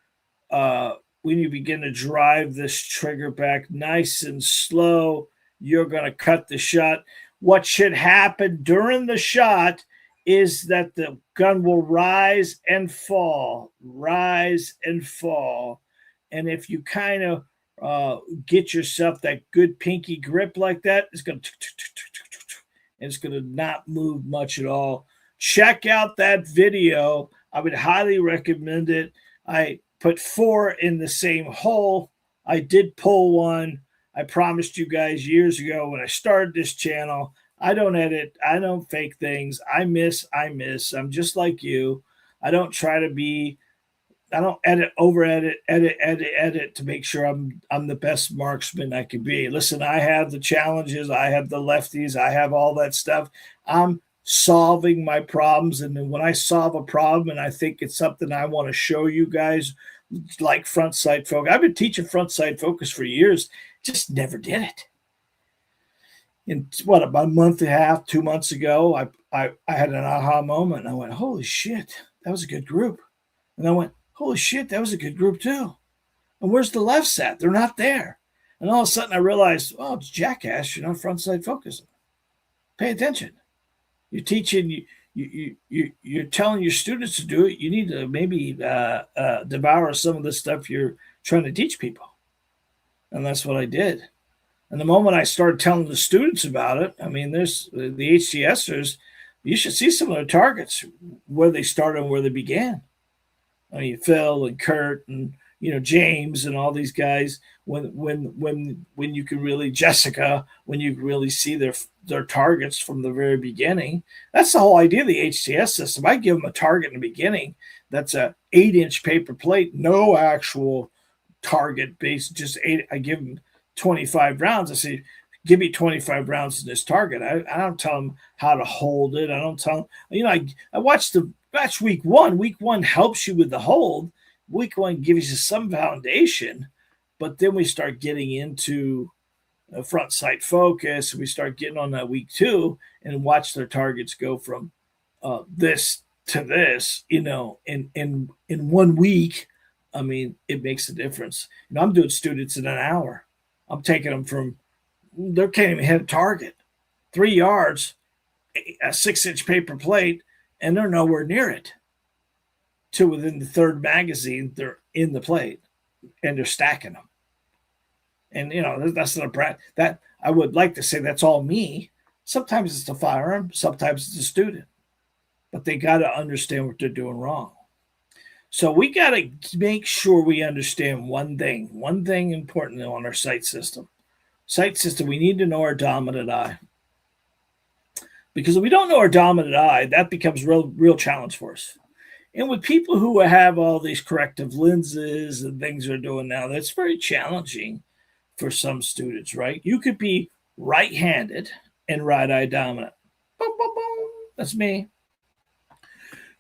when you begin to drive this trigger back nice and slow, you're going to cut the shot. What should happen during the shot is that the gun will rise and fall, rise and fall. And if you kind of get yourself that good pinky grip like that, it's going to, and it's going to not move much at all. Check out that video. I would highly recommend it. I put 4 in the same hole. I did pull one. I promised you guys years ago when I started this channel, I don't edit. I don't fake things. I miss. I'm just like you. I don't try to be, I don't over edit to make sure I'm the best marksman I can be. Listen, I have the challenges. I have the lefties. I have all that stuff. I'm solving my problems. And then when I solve a problem and I think it's something I want to show you guys, like front sight focus. I've been teaching front sight focus for years, just never did it. In what, about a month and a half, 2 months ago, I had an aha moment. And I went, holy shit, that was a good group. And I went, holy shit, that was a good group too. And where's the lefts at? They're not there. And all of a sudden I realized, oh, it's jackass. You're not front sight focusing. Pay attention. You're teaching, you're telling your students to do it. You need to maybe devour some of the stuff you're trying to teach people. And that's what I did. And the moment I started telling the students about it, I mean, there's the HTSers, you should see some of their targets, where they started and where they began. I mean, Phil and Kurt and, James and all these guys, when you can really, Jessica, when you really see their targets from the very beginning. That's the whole idea of the HTS system. I give them a target in the beginning. That's a 8-inch paper plate, no actual target base, just 8. I give them 25 rounds. I say, give me 25 rounds in this target. I don't tell them how to hold it. I don't tell them, I watched week one. Week one helps you with the hold. Week one gives you some foundation, but then we start getting into front sight focus. We start getting on that week 2 and watch their targets go from this to this, in 1 week. I mean, it makes a difference. I'm doing students in an hour. I'm taking them from, they can't even hit a target, 3 yards, a 6-inch paper plate, and they're nowhere near it. To within the 3rd magazine, they're in the plate, and they're stacking them. And that's not that I would like to say that's all me. Sometimes it's the firearm, sometimes it's the student, but they got to understand what they're doing wrong. So we got to make sure we understand one thing important on our sight system. Sight system, we need to know our dominant eye. Because if we don't know our dominant eye, that becomes real challenge for us. And with people who have all these corrective lenses and things they're doing now, that's very challenging for some students, right? You could be right-handed and right-eye dominant. Boom, boom, boom. That's me.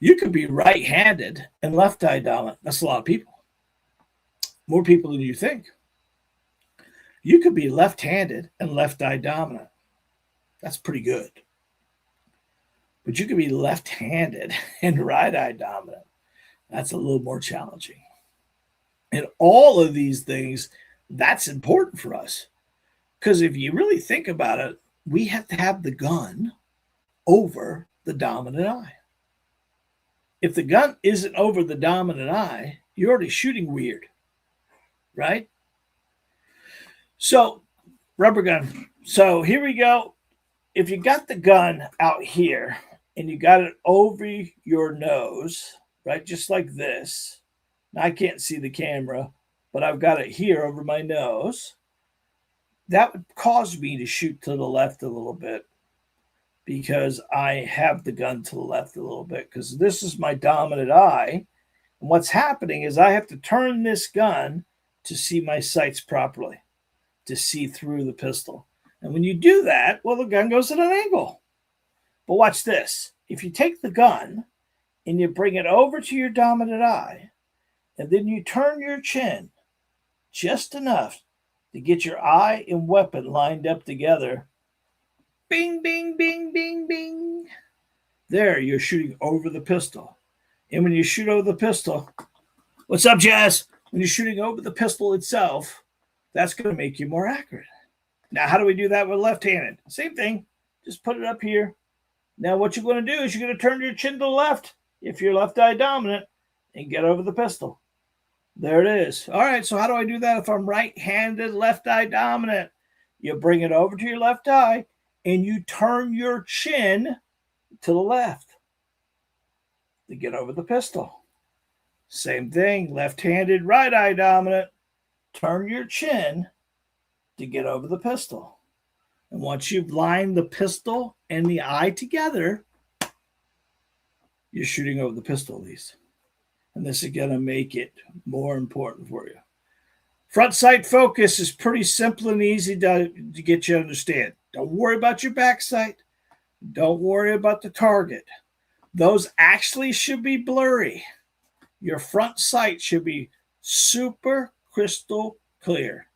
You could be right-handed and left-eye dominant. That's a lot of people. More people than you think. You could be left-handed and left-eye dominant. That's pretty good. But you could be left-handed and right-eye dominant. That's a little more challenging. And all of these things, that's important for us. Because if you really think about it, we have to have the gun over the dominant eye. If the gun isn't over the dominant eye, you're already shooting weird, right? So, rubber gun. So here we go. If you got the gun out here and you got it over your nose, right, just like this. Now, I can't see the camera, but I've got it here over my nose. that would cause me to shoot to the left a little bit because I have the gun to the left a little bit because this is my dominant eye. And what's happening is I have to turn this gun to see my sights properly, to see through the pistol. And when you do that, well, the gun goes at an angle. But watch this. If you take the gun and you bring it over to your dominant eye, and then you turn your chin just enough to get your eye and weapon lined up together, bing, bing, bing, bing, bing. There, you're shooting over the pistol. And when you shoot over the pistol, what's up, Jazz? When you're shooting over the pistol itself, that's going to make you more accurate. Now, how do we do that with left-handed? Same thing. Just put it up here. Now, what you're going to do is you're going to turn your chin to the left if you're left eye dominant and get over the pistol. There it is. All right, so how do I do that if I'm right-handed, left eye dominant? You bring it over to your left eye and you turn your chin to the left to get over the pistol. Same thing, left-handed, right eye dominant. Turn your chin to get over the pistol. And once you've lined the pistol and the eye together, you're shooting over the pistol at least. And this is going to make it more important for you. Front sight focus is pretty simple and easy to get you to understand. Don't worry about your back sight. Don't worry about the target. Those actually should be blurry. Your front sight should be super crystal clear.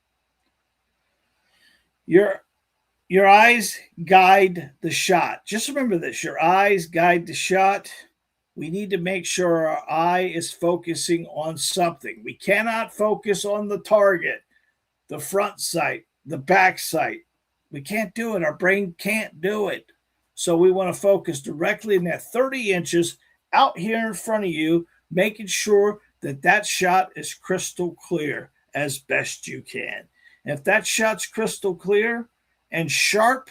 Your eyes guide the shot. Just remember this. Your eyes guide the shot. We need to make sure our eye is focusing on something. We cannot focus on the target, the front sight, the back sight. We can't do it. Our brain can't do it. So we want to focus directly in that 30 inches out here in front of you, making sure that that shot is crystal clear as best you can. And if that shot's crystal clear and sharp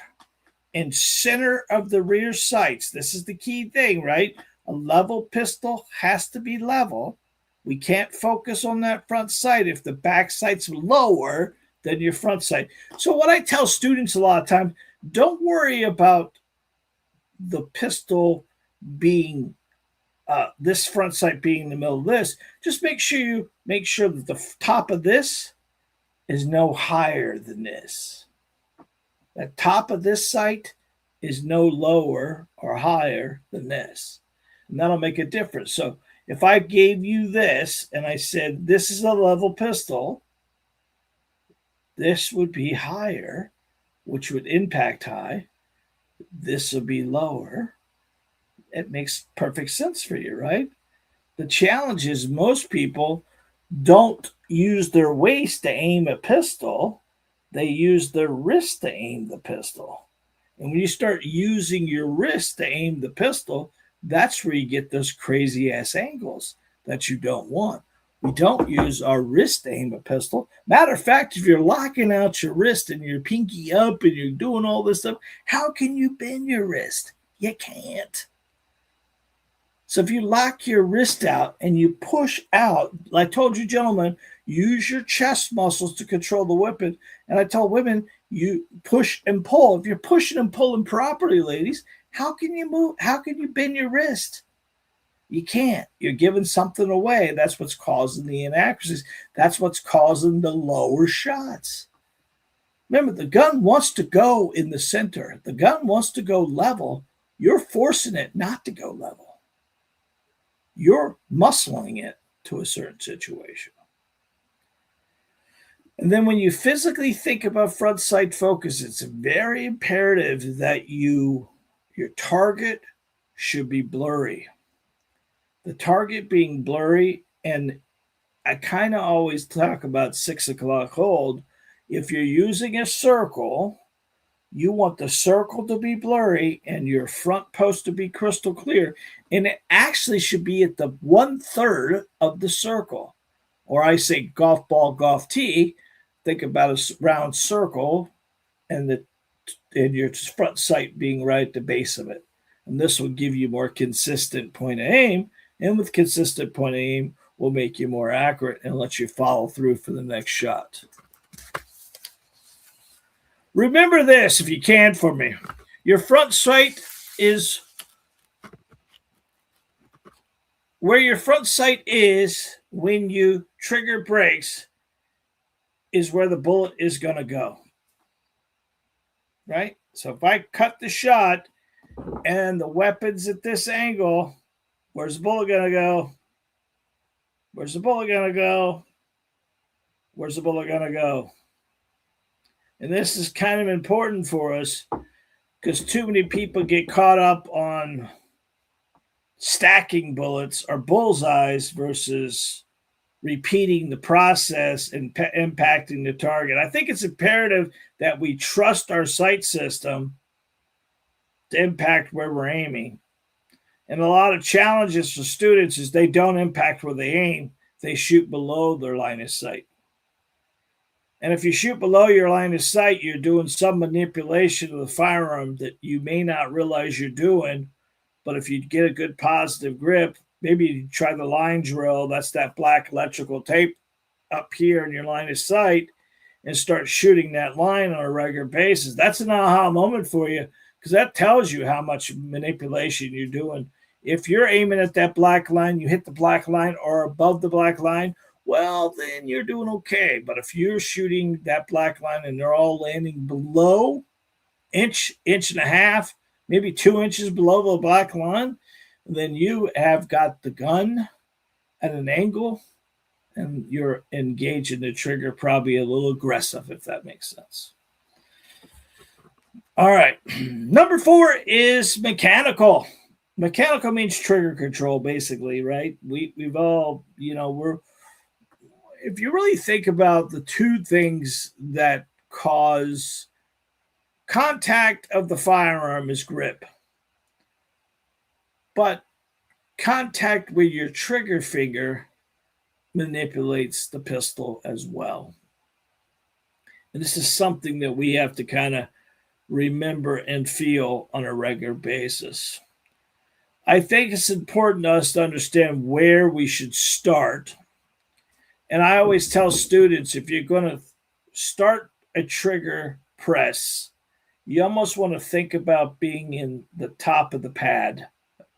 and center of the rear sights, this is the key thing, right? A level pistol has to be level. We can't focus on that front sight if the back sight's lower than your front sight. So what I tell students a lot of times, don't worry about the pistol being this front sight being in the middle of this. Just make sure that the top of this is no higher than this. The top of this sight is no lower or higher than this. And that'll make a difference. So if I gave you this and I said, this is a level pistol, this would be higher, which would impact high. This would be lower. It makes perfect sense for you, right? The challenge is most people don't use their waist to aim a pistol. They use their wrist to aim the pistol. And when you start using your wrist to aim the pistol, that's where you get those crazy ass angles that you don't want. We don't use our wrist to aim a pistol. Matter of fact, if you're locking out your wrist and your pinky up and you're doing all this stuff, how can you bend your wrist? You can't. So if you lock your wrist out and you push out, like I told you, gentlemen, use your chest muscles to control the weapon. And I tell women, you push and pull. If you're pushing and pulling properly, ladies, how can you move? How can you bend your wrist? You can't. You're giving something away. That's what's causing the inaccuracies. That's what's causing the lower shots. Remember, the gun wants to go in the center. The gun wants to go level. You're forcing it not to go level. You're muscling it to a certain situation. And then when you physically think about front sight focus, it's very imperative that your target should be blurry. The target being blurry, and I kind of always talk about 6 o'clock hold. If you're using a circle, you want the circle to be blurry and your front post to be crystal clear. And it actually should be at the 1/3 of the circle. Or I say golf ball, golf tee. Think about a round circle and your front sight being right at the base of it. And this will give you more consistent point of aim. And with consistent point of aim, will make you more accurate and let you follow through for the next shot. Remember this, if you can, for me. Your front sight is where your front sight is when you trigger brakes is where the bullet is going to go. Right? So if I cut the shot and the weapon's at this angle, where's the bullet going to go? Where's the bullet going to go? Where's the bullet going to go? And this is kind of important for us because too many people get caught up on stacking bullets or bullseyes versus repeating the process and impacting the target. I think it's imperative that we trust our sight system to impact where we're aiming. And a lot of challenges for students is they don't impact where they aim. They shoot below their line of sight. And if you shoot below your line of sight, you're doing some manipulation of the firearm that you may not realize you're doing. But if you get a good positive grip, maybe you try the line drill, that's that black electrical tape up here in your line of sight, and start shooting that line on a regular basis. That's an aha moment for you because that tells you how much manipulation you're doing. If you're aiming at that black line, you hit the black line or above the black line, well, then you're doing okay. But if you're shooting that black line and they're all landing below inch and a half, maybe 2 inches below the black line, then you have got the gun at an angle and you're engaging the trigger probably a little aggressive, if that makes sense. All right. Number 4 is mechanical. Mechanical means trigger control, basically, right? We've all, if you really think about the two things that cause contact of the firearm is grip. But contact with your trigger finger manipulates the pistol as well. And this is something that we have to kind of remember and feel on a regular basis. I think it's important to us to understand where we should start. And I always tell students, if you're going to start a trigger press, you almost want to think about being in the top of the pad,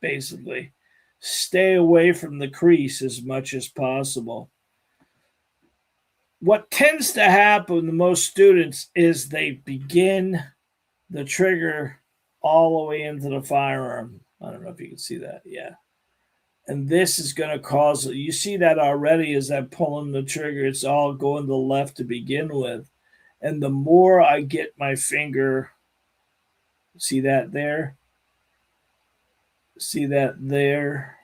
basically. Stay away from the crease as much as possible. What tends to happen to most students is they begin the trigger all the way into the firearm. I don't know if you can see that. Yeah. And this is going to cause, you see that already as I'm pulling the trigger, it's all going to the left to begin with. And the more I get my finger, see that there? See that there?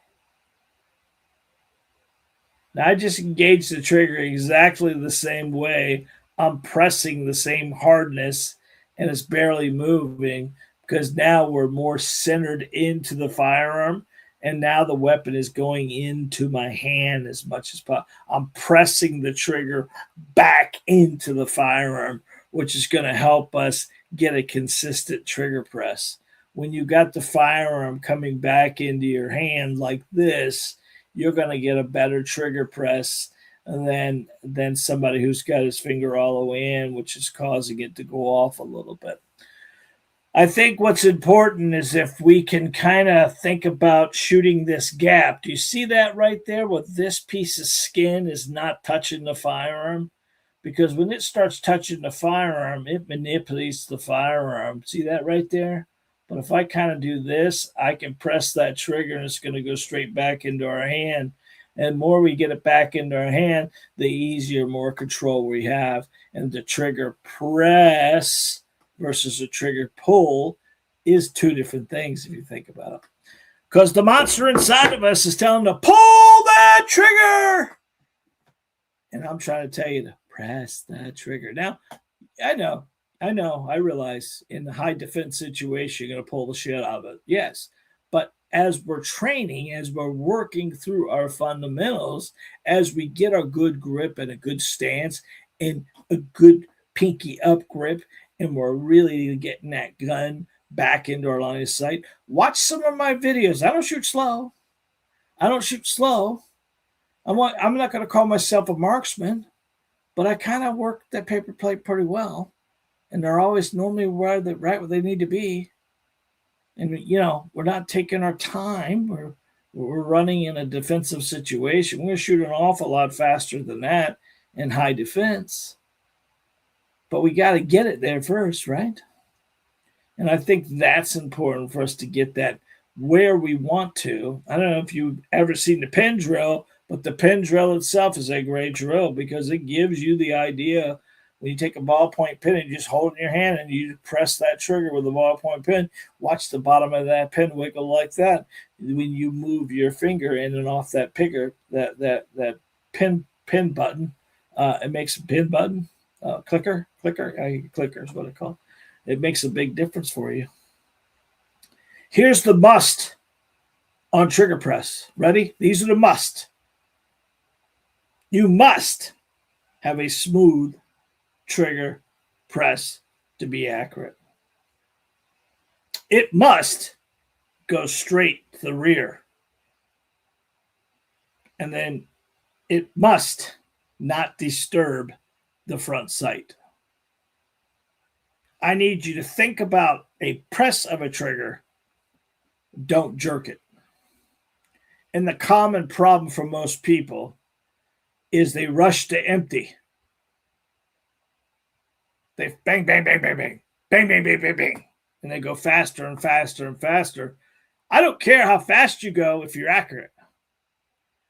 Now I just engage the trigger exactly the same way. I'm pressing the same hardness and it's barely moving because now we're more centered into the firearm. And now the weapon is going into my hand as much as possible. I'm pressing the trigger back into the firearm, which is going to help us get a consistent trigger press. When you got the firearm coming back into your hand like this, you're going to get a better trigger press than somebody who's got his finger all the way in, which is causing it to go off a little bit. I think what's important is if we can kind of think about shooting this gap. Do you see that right there? With this piece of skin is not touching the firearm, because when it starts touching the firearm, it manipulates the firearm. See that right there? But if I kind of do this, I can press that trigger and it's going to go straight back into our hand. And the more we get it back into our hand, the easier, more control we have. And the trigger press versus a trigger pull is two different things if you think about it. Because the monster inside of us is telling to pull that trigger. And I'm trying to tell you to press that trigger. Now, I realize in the high defense situation, you're going to pull the shit out of it. Yes. But as we're training, as we're working through our fundamentals, as we get a good grip and a good stance and a good pinky up grip, and we're really getting that gun back into our line of sight, watch some of my videos. I don't shoot slow. I'm not going to call myself a marksman, but I kind of work that paper plate pretty well. and they're always normally right where they need to be. And we're not taking our time. We're running in a defensive situation. We're going to shoot an awful lot faster than that in high defense. But we got to get it there first, right? And I think that's important for us to get that where we want to. I don't know if you've ever seen the pin drill, but the pin drill itself is a great drill because it gives you the idea. When you take a ballpoint pen and you just hold it in your hand and you press that trigger with a ballpoint pen, watch the bottom of that pen wiggle like that. When you move your finger in and off that picker, that pin button, it makes a pin button, clicker is what I call it. It makes a big difference for you. Here's the must on trigger press. Ready? These are the must. You must have a smooth trigger press to be accurate. It must go straight to the rear. And then it must not disturb the front sight. I need you to think about a press of a trigger. Don't jerk it. And the common problem for most people is they rush to empty. They bang, bang, bang, bang, bang, bang, bang, bang, bang, bang. And they go faster and faster and faster. I don't care how fast you go if you're accurate.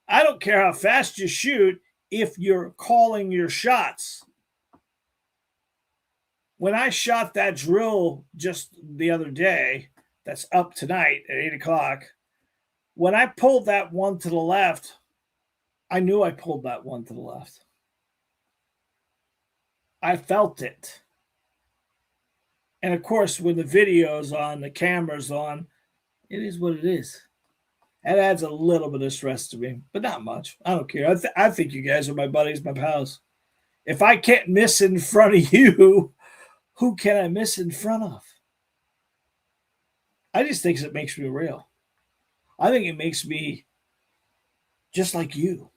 I don't care how fast you shoot if you're calling your shots. When I shot that drill just the other day, that's up tonight at 8 o'clock, when I pulled that one to the left, I knew I pulled that one to the left. I felt it. And of course, when the video's on, the camera's on, it is what it is. That adds a little bit of stress to me, but not much. I don't care. I think you guys are my buddies, my pals. If I can't miss in front of you, who can I miss in front of? I just think it makes me real. I think it makes me just like you,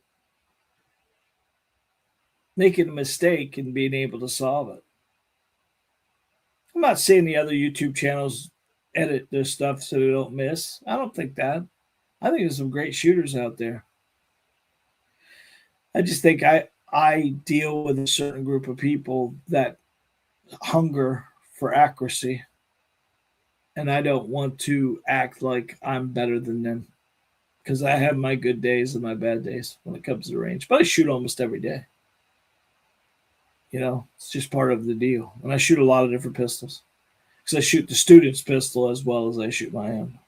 making a mistake and being able to solve it. I'm not saying the other YouTube channels edit their stuff so they don't miss. I don't think that. I think there's some great shooters out there. I just think I deal with a certain group of people that hunger for accuracy, and I don't want to act like I'm better than them because I have my good days and my bad days when it comes to the range. But I shoot almost every day. It's just part of the deal. And I shoot a lot of different pistols because I shoot the student's pistol as well as I shoot my own.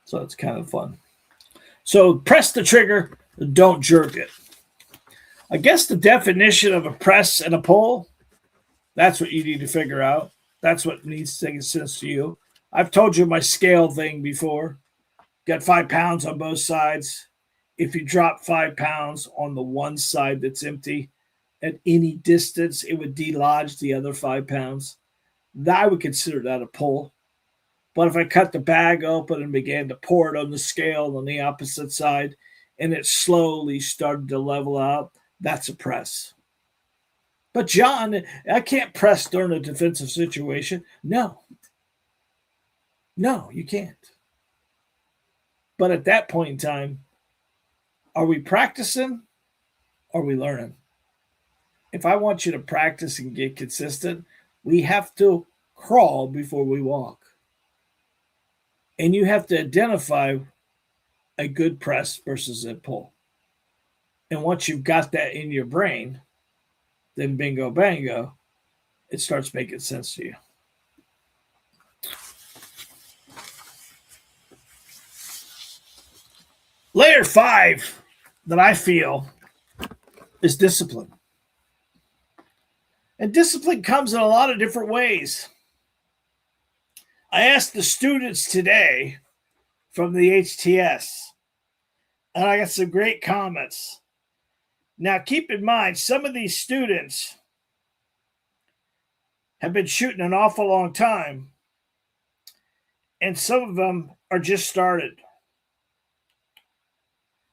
So it's kind of fun. So press the trigger, don't jerk it. I guess the definition of a press and a pull, that's what you need to figure out. That's what needs to make sense to you. I've told you my scale thing before. Got 5 pounds on both sides. If you drop 5 pounds on the one side that's empty, at any distance, it would delodge the other 5 pounds. I would consider that a pull. But if I cut the bag open and began to pour it on the scale on the opposite side, and it slowly started to level out, that's a press. But John, I can't press during a defensive situation. No, you can't. But at that point in time, are we practicing? Or are we learning? If I want you to practice and get consistent, we have to crawl before we walk. And you have to identify a good press versus a pull. And once you've got that in your brain, then bingo, bango, it starts making sense to you. Layer 5 that I feel is discipline. And discipline comes in a lot of different ways. I asked the students today from the HTS, and I got some great comments. Now, keep in mind, some of these students have been shooting an awful long time, and some of them are just started.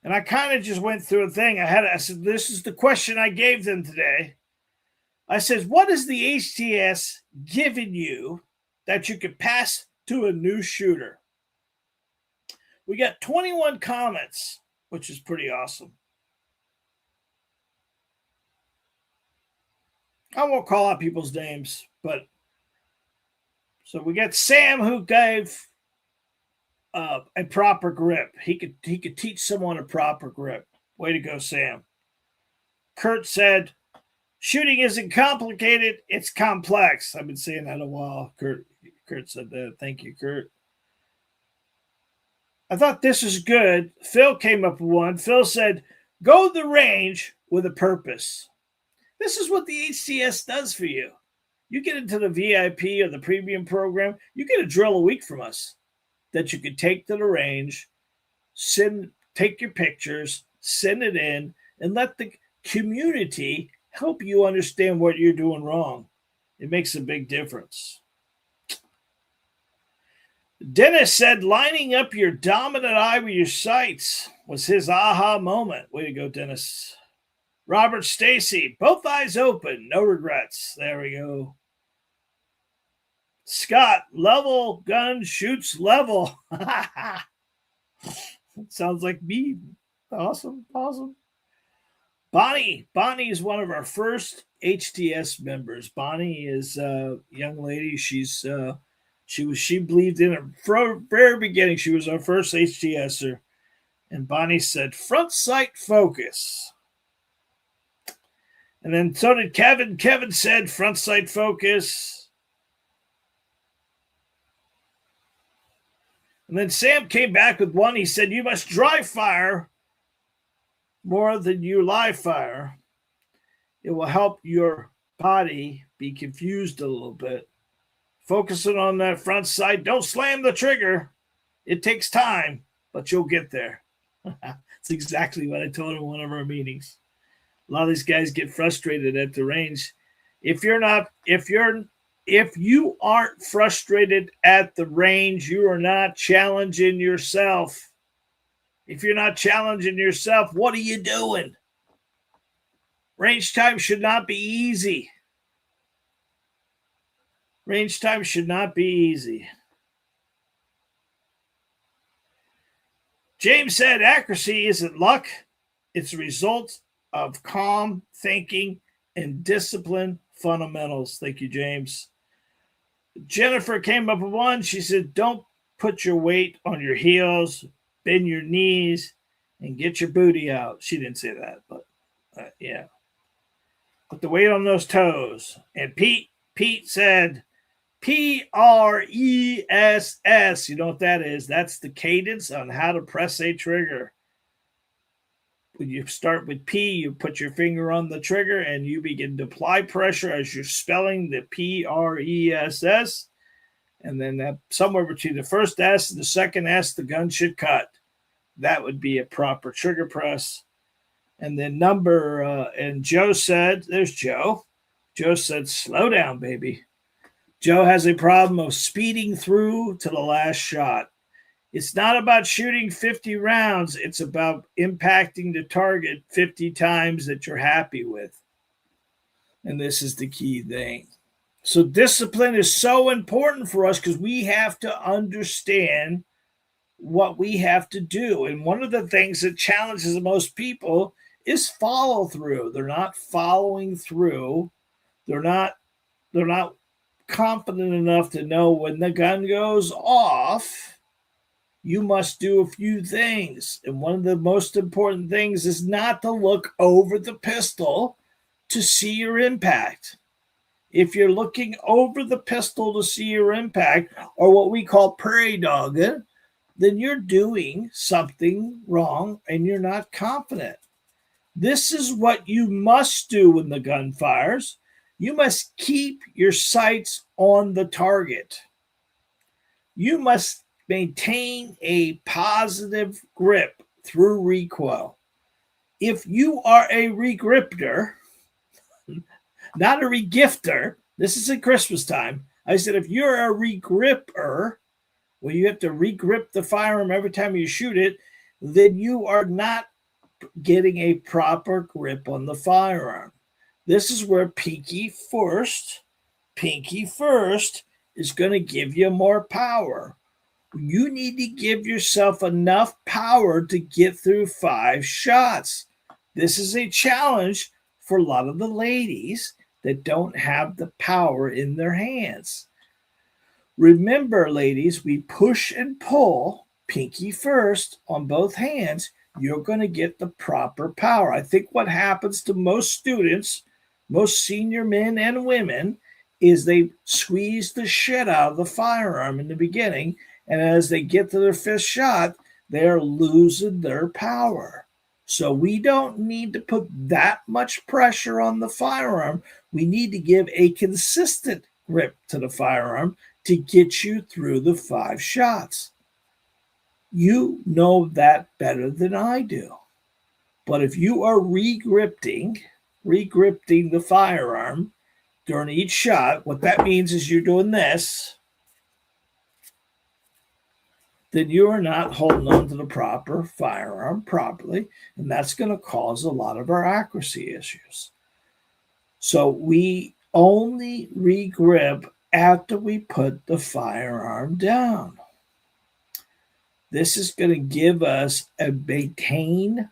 And I kind of just went through a thing. I said, this is the question I gave them today. I said, what is the HTS giving you that you could pass to a new shooter? We got 21 comments, which is pretty awesome. I won't call out people's names, but so we got Sam, who gave a proper grip. He could teach someone a proper grip. Way to go, Sam. Kurt said, shooting isn't complicated, it's complex. I've been saying that a while. Kurt said that. Thank you, Kurt. I thought this was good. Phil came up with one. Phil said, go to the range with a purpose. This is what the HTS does for you. You get into the VIP or the premium program, you get a drill a week from us that you can take to the range, take your pictures, send it in, and let the community help you understand what you're doing wrong. It makes a big difference. Dennis said lining up your dominant eye with your sights was his aha moment. Way to go, Dennis. Robert Stacy, both eyes open, no regrets. There we go. Scott, level gun shoots level. Sounds like me. Awesome. Bonnie is one of our first HTS members. Bonnie is a young lady. She believed in it from very beginning. She was our first HTSer. And Bonnie said, front sight focus. And then so did Kevin. Kevin said front sight focus. And then Sam came back with one. He said, you must dry fire more than you live fire. It will help your body be confused a little bit. Focusing on that front sight. Don't slam the trigger. It takes time, but you'll get there. That's exactly what I told him in one of our meetings. A lot of these guys get frustrated at the range. If you aren't frustrated at the range, you are not challenging yourself. If you're not challenging yourself, what are you doing? Range time should not be easy. Range time should not be easy. James said accuracy isn't luck. It's a result of calm thinking and discipline fundamentals. Thank you, James. Jennifer came up with one. She said, don't put your weight on your heels, bend your knees, and get your booty out. She didn't say that, but yeah. Put the weight on those toes. And Pete said, PRESS. You know what that is? That's the cadence on how to press a trigger. When you start with P, you put your finger on the trigger and you begin to apply pressure as you're spelling the PRESS. And then that somewhere between the first S and the second S, the gun should cut. That would be a proper trigger press. And then and Joe said, there's Joe. Joe said, slow down, baby. Joe has a problem of speeding through to the last shot. It's not about shooting 50 rounds. It's about impacting the target 50 times that you're happy with. And this is the key thing. So discipline is so important for us because we have to understand what we have to do. And one of the things that challenges most people is follow through. They're not following through. They're not confident enough to know when the gun goes off. You must do a few things. And one of the most important things is not to look over the pistol to see your impact. If you're looking over the pistol to see your impact, or what we call prairie dogging, then you're doing something wrong and you're not confident. This is what you must do when the gun fires. You must keep your sights on the target. You must maintain a positive grip through recoil. If you are a regripper, not a regifter, this isn't Christmas time. I said, if you're a regripper, where you have to regrip the firearm every time you shoot it, then you are not getting a proper grip on the firearm. This is where pinky first is going to give you more power. You need to give yourself enough power to get through 5 shots. This is a challenge for a lot of the ladies that don't have the power in their hands. Remember, ladies, we push and pull pinky first on both hands. You're going to get the proper power. I think what happens to most students, most senior men and women, is they squeeze the shit out of the firearm in the beginning, and as they get to their 5th shot, they're losing their power. So we don't need to put that much pressure on the firearm. We need to give a consistent grip to the firearm to get you through the 5 shots. You know that better than I do. But if you are regripping the firearm during each shot, what that means is you're doing this, then you are not holding on to the proper firearm properly, and that's going to cause a lot of our accuracy issues. So we only regrip after we put the firearm down. This is going to give us a maintain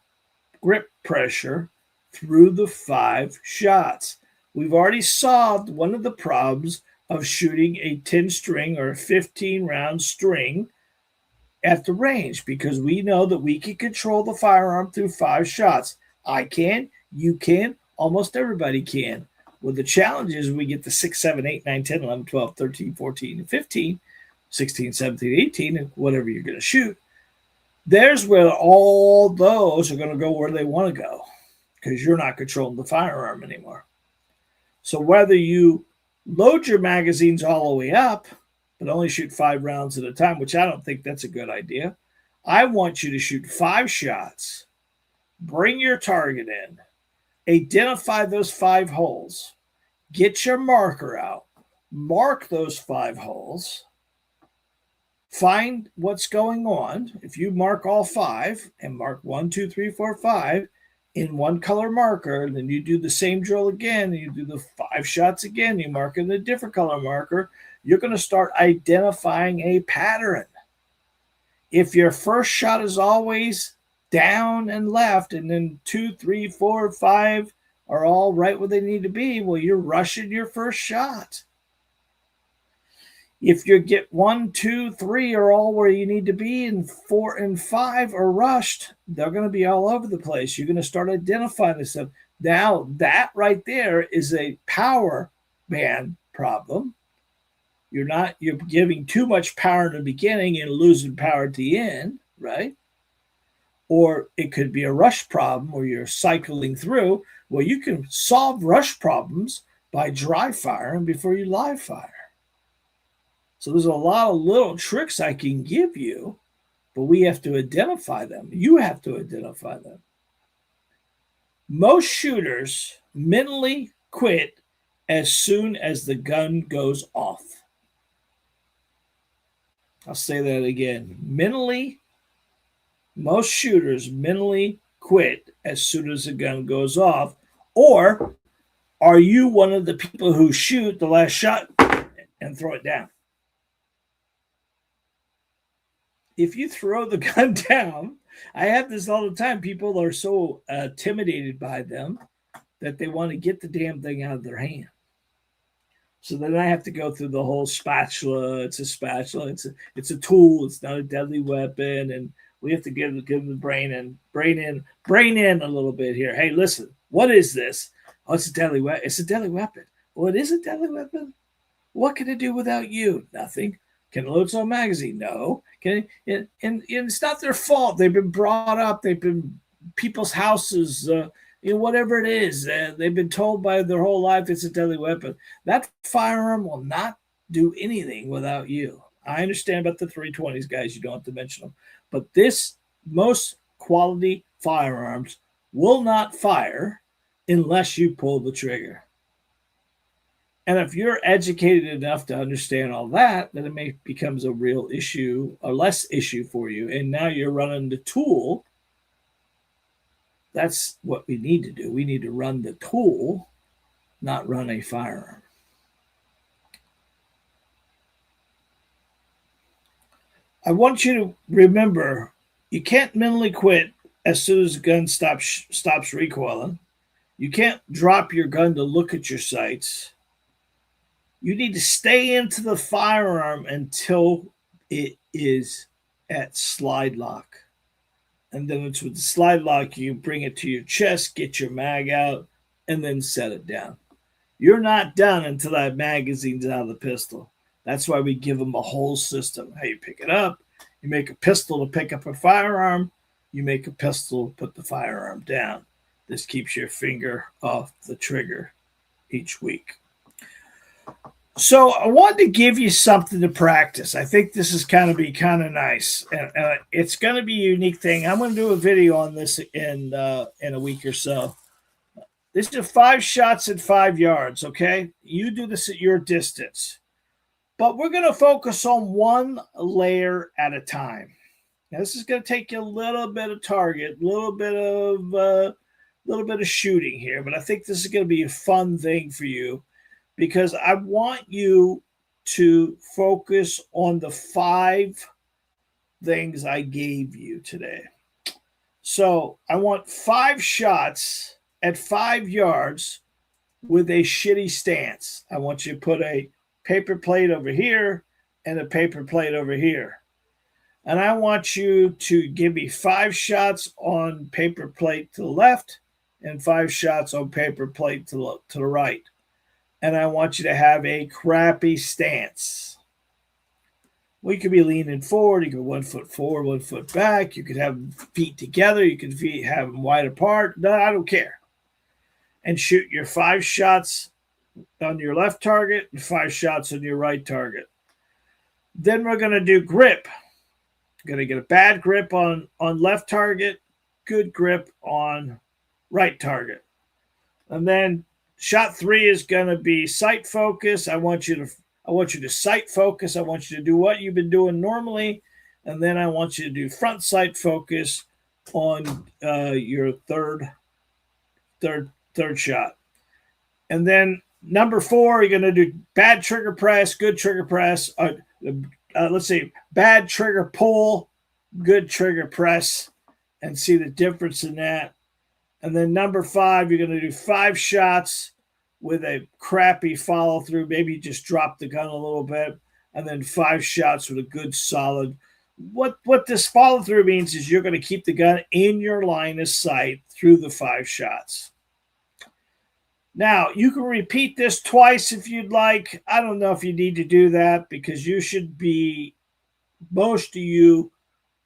grip pressure through the 5 shots. We've already solved one of the problems of shooting a 10 string or a 15 round string at the range, because we know that we can control the firearm through 5 shots. I can, you can, almost everybody can. Well, the challenge is we get to 6, 7, 8, 9, 10, 11, 12, 13, 14, and 15, 16, 17, 18, and whatever you're going to shoot. There's where all those are going to go where they want to go, because you're not controlling the firearm anymore. So whether you load your magazines all the way up, but only shoot 5 rounds at a time, which I don't think that's a good idea. I want you to shoot 5 shots, bring your target in, identify those 5 holes, get your marker out, mark those 5 holes, find what's going on. If you mark all 5 and mark 1, 2, 3, 4, 5 in one color marker, then you do the same drill again, and you do the 5 shots again, you mark in a different color marker, you're going to start identifying a pattern. If your first shot is always down and left, and then 2, 3, 4, 5 are all right where they need to be, well, you're rushing your first shot. If you get 1, 2, 3 are all where you need to be, and 4 and 5 are rushed, they're going to be all over the place. You're going to start identifying this stuff. Now, that right there is a power band problem. You're giving too much power in the beginning and losing power at the end, right? Or it could be a rush problem where you're cycling through. Well, you can solve rush problems by dry firing before you live fire. So there's a lot of little tricks I can give you, but we have to identify them. You have to identify them. Most shooters mentally quit as soon as the gun goes off. I'll say that again. Most shooters mentally quit as soon as the gun goes off. Or are you one of the people who shoot the last shot and throw it down? If you throw the gun down, I have this all the time. People are so intimidated by them that they want to get the damn thing out of their hand. So then I have to go through the whole spatula. It's a spatula. It's a tool. It's not a deadly weapon. And we have to give the brain in a little bit here. Hey, listen, what is this? Oh, it's a deadly weapon. It's a deadly weapon. Well, it is a deadly weapon. What can it do without you? Nothing. Can it load its own magazine? No. And it's not their fault. They've been brought up. They've been people's houses. Whatever it is, they've been told by their whole life it's a deadly weapon. That firearm will not do anything without you. I understand about the 320s, guys. You don't have to mention them. But most quality firearms will not fire unless you pull the trigger. And if you're educated enough to understand all that, then it becomes a real issue, a less issue for you. And now you're running the tool. That's what we need to do. We need to run the tool not run a firearm. I want you to remember you can't mentally quit as soon as the gun stops recoiling. You can't drop your gun to look at your sights. You need to stay into the firearm until it is at slide lock. And then it's with the slide lock, you bring it to your chest, get your mag out, and then set it down. You're not done until that magazine's out of the pistol. That's why we give them a whole system. How you pick it up, you make a pistol to pick up a firearm, you make a pistol to put the firearm down. This keeps your finger off the trigger each week. So I wanted to give you something to practice. I think this is kind of nice, and it's going to be a unique thing. I'm going to do a video on this in a week or so. This is 5 shots at 5 yards. Okay, you do this at your distance, but we're going to focus on one layer at a time. Now, this is going to take you a little bit of target, a little bit of shooting here, but I think this is going to be a fun thing for you, because I want you to focus on the 5 things I gave you today. So I want 5 shots at 5 yards with a shitty stance. I want you to put a paper plate over here and a paper plate over here. And I want you to give me 5 shots on paper plate to the left and 5 shots on paper plate to the right. And I want you to have a crappy stance. Well, you could be leaning forward. You could be 1 foot forward, 1 foot back. You could have feet together. You could have them wide apart. No, I don't care. And shoot your 5 shots on your left target and 5 shots on your right target. Then we're going to do grip. You're going to get a bad grip on left target, good grip on right target. And then shot 3 is going to be sight focus. I want you to sight focus. I want you to do what you've been doing normally, and then I want you to do front sight focus on your third shot. And then number 4, you're going to do bad trigger press, good trigger press. Let's see, bad trigger pull, good trigger press, and see the difference in that. And then number 5, you're going to do 5 shots with a crappy follow through. Maybe you just drop the gun a little bit, and then 5 shots with a good solid. What this follow through means is you're going to keep the gun in your line of sight through the 5 shots. Now, you can repeat this twice if you'd like. I don't know if you need to do that, because you should be, most of you,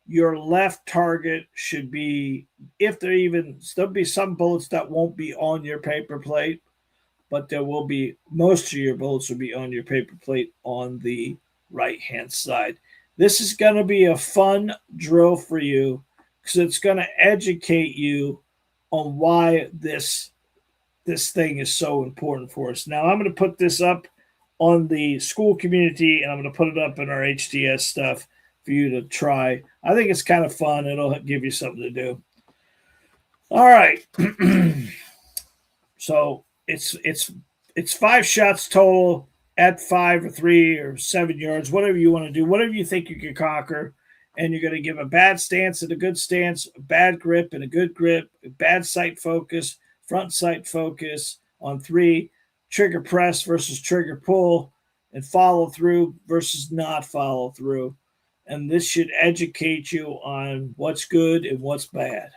your left target should be, if there'll be some bullets that won't be on your paper plate, but there will be, most of your bullets will be on your paper plate on the right-hand side. This is going to be a fun drill for you, because it's going to educate you on why this thing is so important for us. Now, I'm going to put this up on the school community, and I'm going to put it up in our HTS stuff for you to try. I think it's kind of fun. It'll give you something to do. All right. So it's 5 shots total at 5 or 3 or 7 yards, whatever you want to do, whatever you think you can conquer. And you're going to give a bad stance and a good stance, a bad grip and a good grip, a bad sight focus, front sight focus on 3, trigger press versus trigger pull, and follow through versus not follow through. And this should educate you on what's good and what's bad.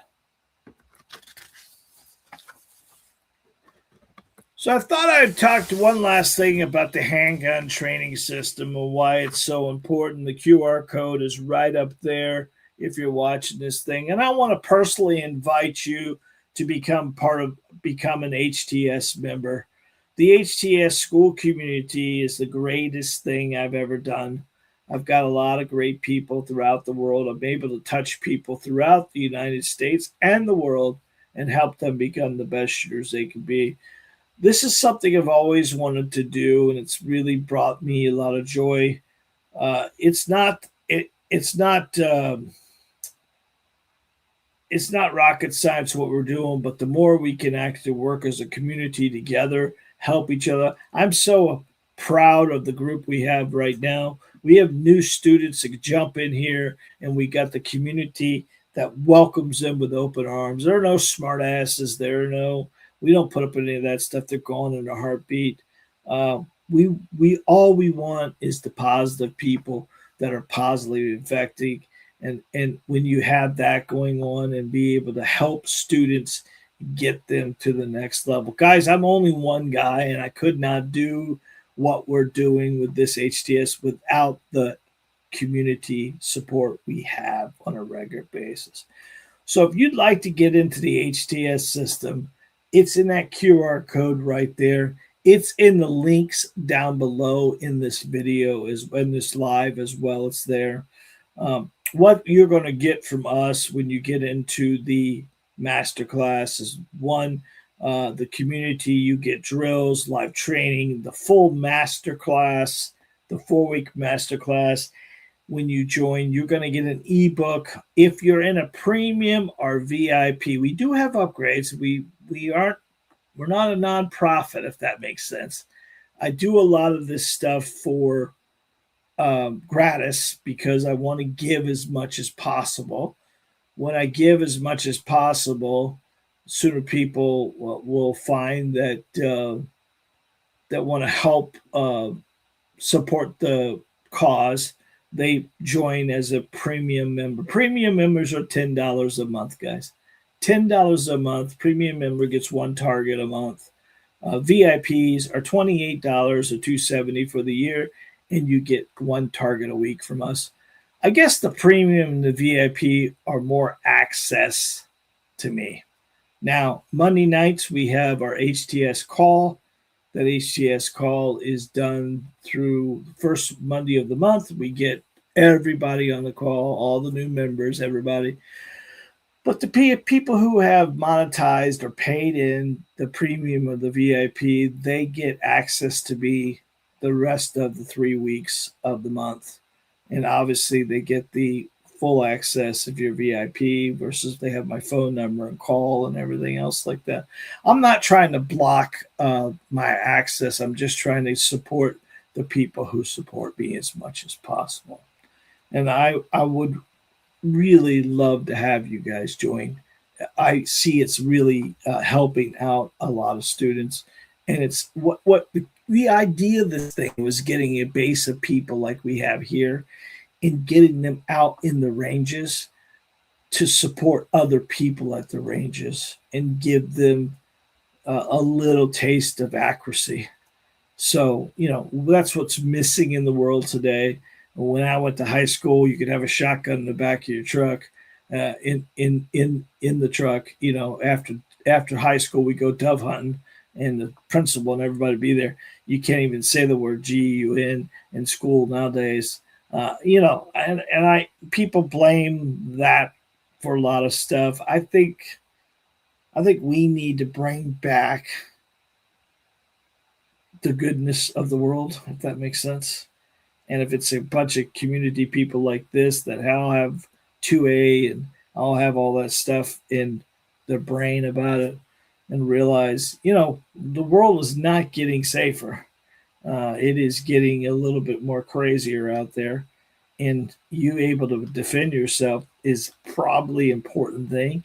So I thought I'd talk one last thing about the handgun training system and why it's so important. The QR code is right up there if you're watching this thing. And I want to personally invite you to become an HTS member. The HTS school community is the greatest thing I've ever done. I've got a lot of great people throughout the world. I'm able to touch people throughout the United States and the world and help them become the best shooters they can be. This is something I've always wanted to do, and it's really brought me a lot of joy. It's not rocket science what we're doing, but the more we can actually work as a community together help each other. I'm so proud of the group we have right now. We have new students that jump in here, and we got the community that welcomes them with open arms. There are no smart asses. We don't put up any of that stuff. They're gone in a heartbeat. Uh, we all we want is the positive people that are positively affecting, and when you have that going on and be able to help students get them to the next level. Guys, I'm only one guy, and I could not do what we're doing with this HTS without the community support we have on a regular basis. So if you'd like to get into the HTS system, it's in that QR code right there. It's in the links down below in this video, is in this live as well. It's there. What you're going to get from us when you get into the masterclass is one, the community. You get drills, live training, the full masterclass, the 4-week masterclass. When you join, you're going to get an ebook. If you're in a premium or VIP, we do have upgrades. We're not a nonprofit, if that makes sense. I do a lot of this stuff for gratis because I want to give as much as possible. When I give as much as possible, sooner people will find that want to help support the cause. They join as a premium member. Premium members are $10 a month, guys. $10 a month. Premium member gets one target a month. VIPs are $28 or $270 for the year, and you get one target a week from us. I guess the premium and the VIP are more access to me. Now, Monday nights, we have our HTS call. That HTS call is done through the first Monday of the month. We get everybody on the call, all the new members, everybody. But the people who have monetized or paid in the premium of the VIP, they get access to be the rest of the 3 weeks of the month. And obviously, they get the full access if you're VIP versus they have my phone number and call and everything else like that. I'm not trying to block my access. I'm just trying to support the people who support me as much as possible. And I would really love to have you guys join. I see it's really helping out a lot of students, and it's what the idea of this thing was getting a base of people like we have here and getting them out in the ranges to support other people at the ranges and give them a little taste of accuracy. So, that's what's missing in the world today. When I went to high school, you could have a shotgun in the back of your truck, in the truck. After high school, we go dove hunting, and the principal and everybody be there. You can't even say the word GUN in school nowadays. And people blame that for a lot of stuff. I think we need to bring back the goodness of the world, if that makes sense. And if it's a bunch of community people like this that all have 2A and all have all that stuff in their brain about it and realize, the world is not getting safer. It is getting a little bit more crazier out there. And you able to defend yourself is probably an important thing.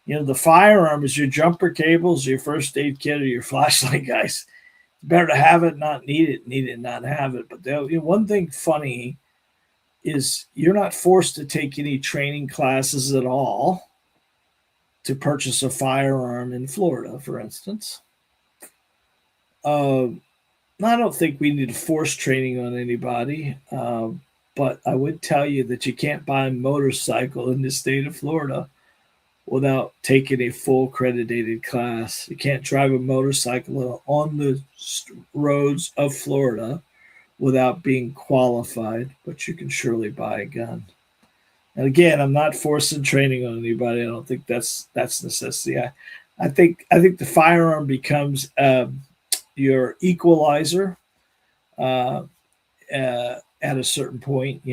The firearm is your jumper cables, your first aid kit, or your flashlight, guys. Better to have it, not need it, not have it. But one thing funny is you're not forced to take any training classes at all to purchase a firearm in Florida, for instance. I don't think we need to force training on anybody, but I would tell you that you can't buy a motorcycle in the state of Florida without taking a full accredited class. You can't drive a motorcycle on the roads of Florida without being qualified, but you can surely buy a gun. And again, I'm not forcing training on anybody. I don't think that's necessity. I think the firearm becomes your equalizer at a certain point.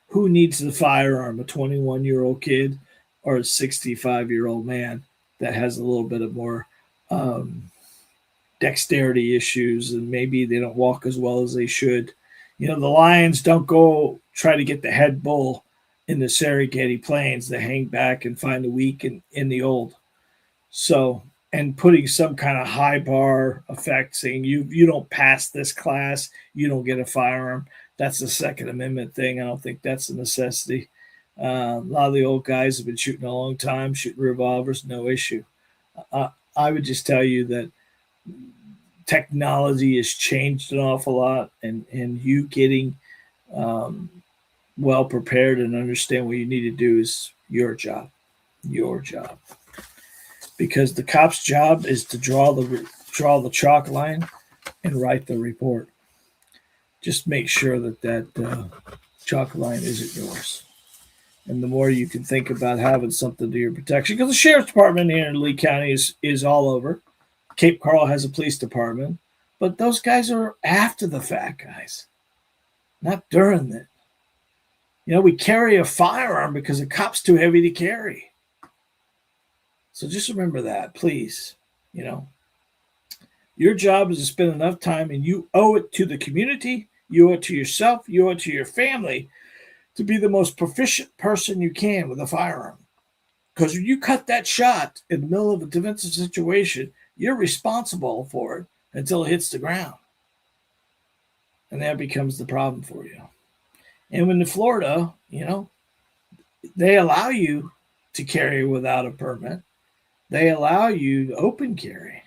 Who needs the firearm? A 21-year-old kid or a 65-year-old man that has a little bit of more dexterity issues, and maybe they don't walk as well as they should. The lions don't go try to get the head bull in the Serengeti Plains. They hang back and find the weak in the old. So, and putting some kind of high bar effect, saying you don't pass this class, you don't get a firearm. That's a Second Amendment thing. I don't think that's a necessity. A lot of the old guys have been shooting a long time, shooting revolvers, no issue. I would just tell you that technology has changed an awful lot, and you getting well prepared and understand what you need to do is your job. Because the cop's job is to draw the chalk line and write the report. Just make sure that chalk line isn't yours. And the more you can think about having something to your protection, because the sheriff's department here in Lee County is all over. Cape Coral has a police department, but those guys are after the fact guys, not during it. We carry a firearm because a cop's too heavy to carry. So just remember that, please. Your job is to spend enough time, and you owe it to the community, you owe it to yourself, you owe it to your family to be the most proficient person you can with a firearm. Because when you cut that shot in the middle of a defensive situation, you're responsible for it until it hits the ground. And that becomes the problem for you. And when in Florida, they allow you to carry without a permit. They allow you to open carry.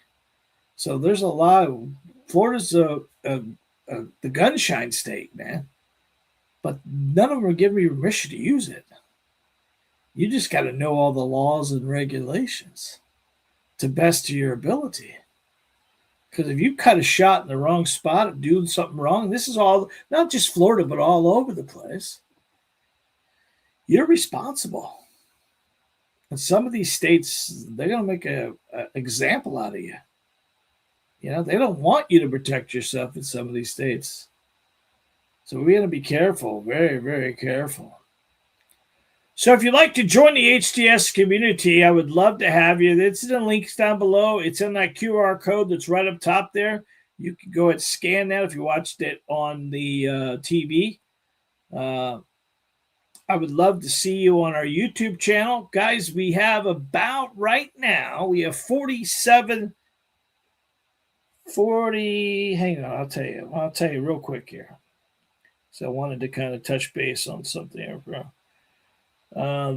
So there's a lot of Florida's the gunshine state, man. But none of them are giving you permission to use it. You just got to know all the laws and regulations to best of your ability. Because if you cut a shot in the wrong spot, doing something wrong, this is all, not just Florida, but all over the place. You're responsible. And some of these states, they're going to make an example out of you. They don't want you to protect yourself in some of these states. So we got to be careful, very, very careful. So if you'd like to join the HTS community, I would love to have you. It's in the links down below. It's in that QR code that's right up top there. You can go ahead and scan that if you watched it on the TV. I would love to see you on our YouTube channel. Guys, we have about right now, we have 40, hang on, I'll tell you real quick here. So I wanted to kind of touch base on something here, bro.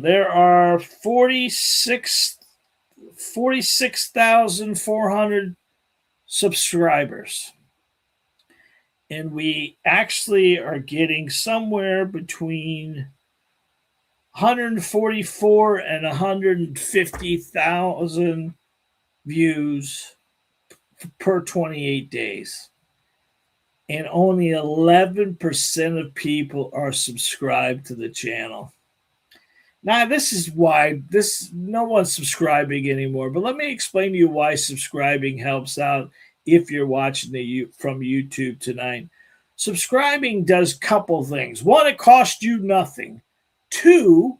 There are 46,400 subscribers. And we actually are getting somewhere between 144 and 150,000 views per 28 days. And only 11% of people are subscribed to the channel. Now, this is why no one's subscribing anymore. But let me explain to you why subscribing helps out if you're watching from YouTube tonight. Subscribing does a couple things. One, it costs you nothing. Two,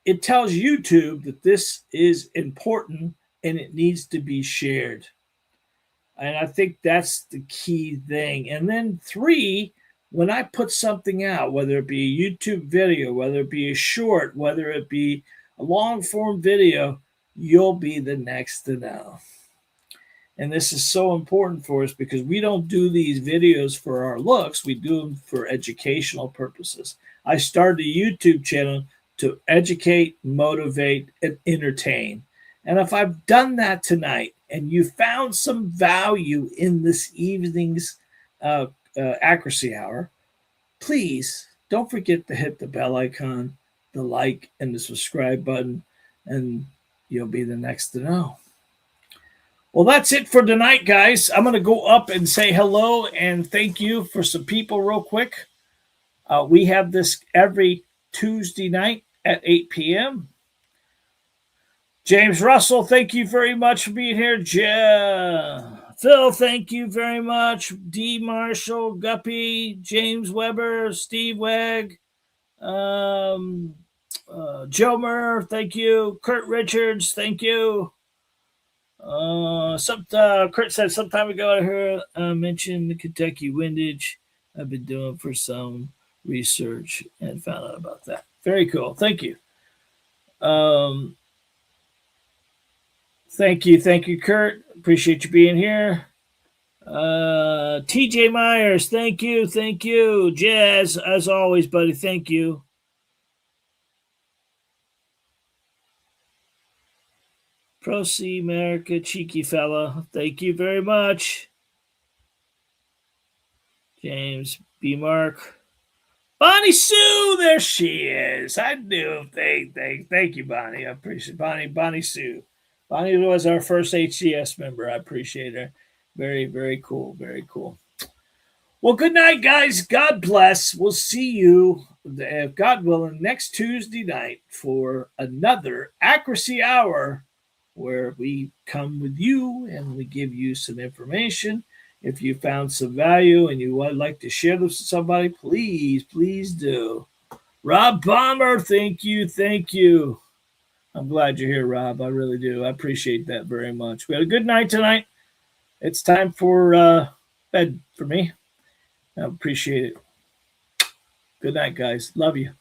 it tells YouTube that this is important and it needs to be shared. And I think that's the key thing. And then three, when I put something out, whether it be a YouTube video, whether it be a short, whether it be a long form video, you'll be the next to know. And this is so important for us because we don't do these videos for our looks. We do them for educational purposes. I started a YouTube channel to educate, motivate, and entertain. And if I've done that tonight and you found some value in this evening's accuracy hour, please don't forget to hit the bell icon, the like, and the subscribe button, and you'll be the next to know. Well, that's it for tonight, guys. I'm going to go up and say hello and thank you for some people real quick. We have this every Tuesday night at 8 p.m. James Russell, thank you very much for being here. Phil, thank you very much. D. Marshall, Guppy, James Weber, Steve Wegg, Joe Murr, thank you. Kurt Richards, thank you. Kurt said some time ago I heard mention the Kentucky windage. I've been doing for some research and found out about that. Very cool. Thank you. Um, thank you, Kurt. Appreciate you being here. TJ Myers, thank you. Jazz, as always, buddy, thank you. Proceed America, cheeky fella, thank you very much. James B. Mark. Bonnie Sue, there she is. I knew. Thank you, Bonnie. I appreciate it. Bonnie Sue. Bonnie was our first HCS member. I appreciate her. Very cool. Very cool. Well, good night, guys. God bless. We'll see you, if God willing, next Tuesday night for another Accuracy Hour where we come with you and we give you some information. If you found some value and you would like to share this with somebody, please do. Rob Bomber, thank you. I'm glad you're here, Rob. I really do. I appreciate that very much. We had a good night tonight. It's time for bed for me. I appreciate it. Good night, guys. Love you.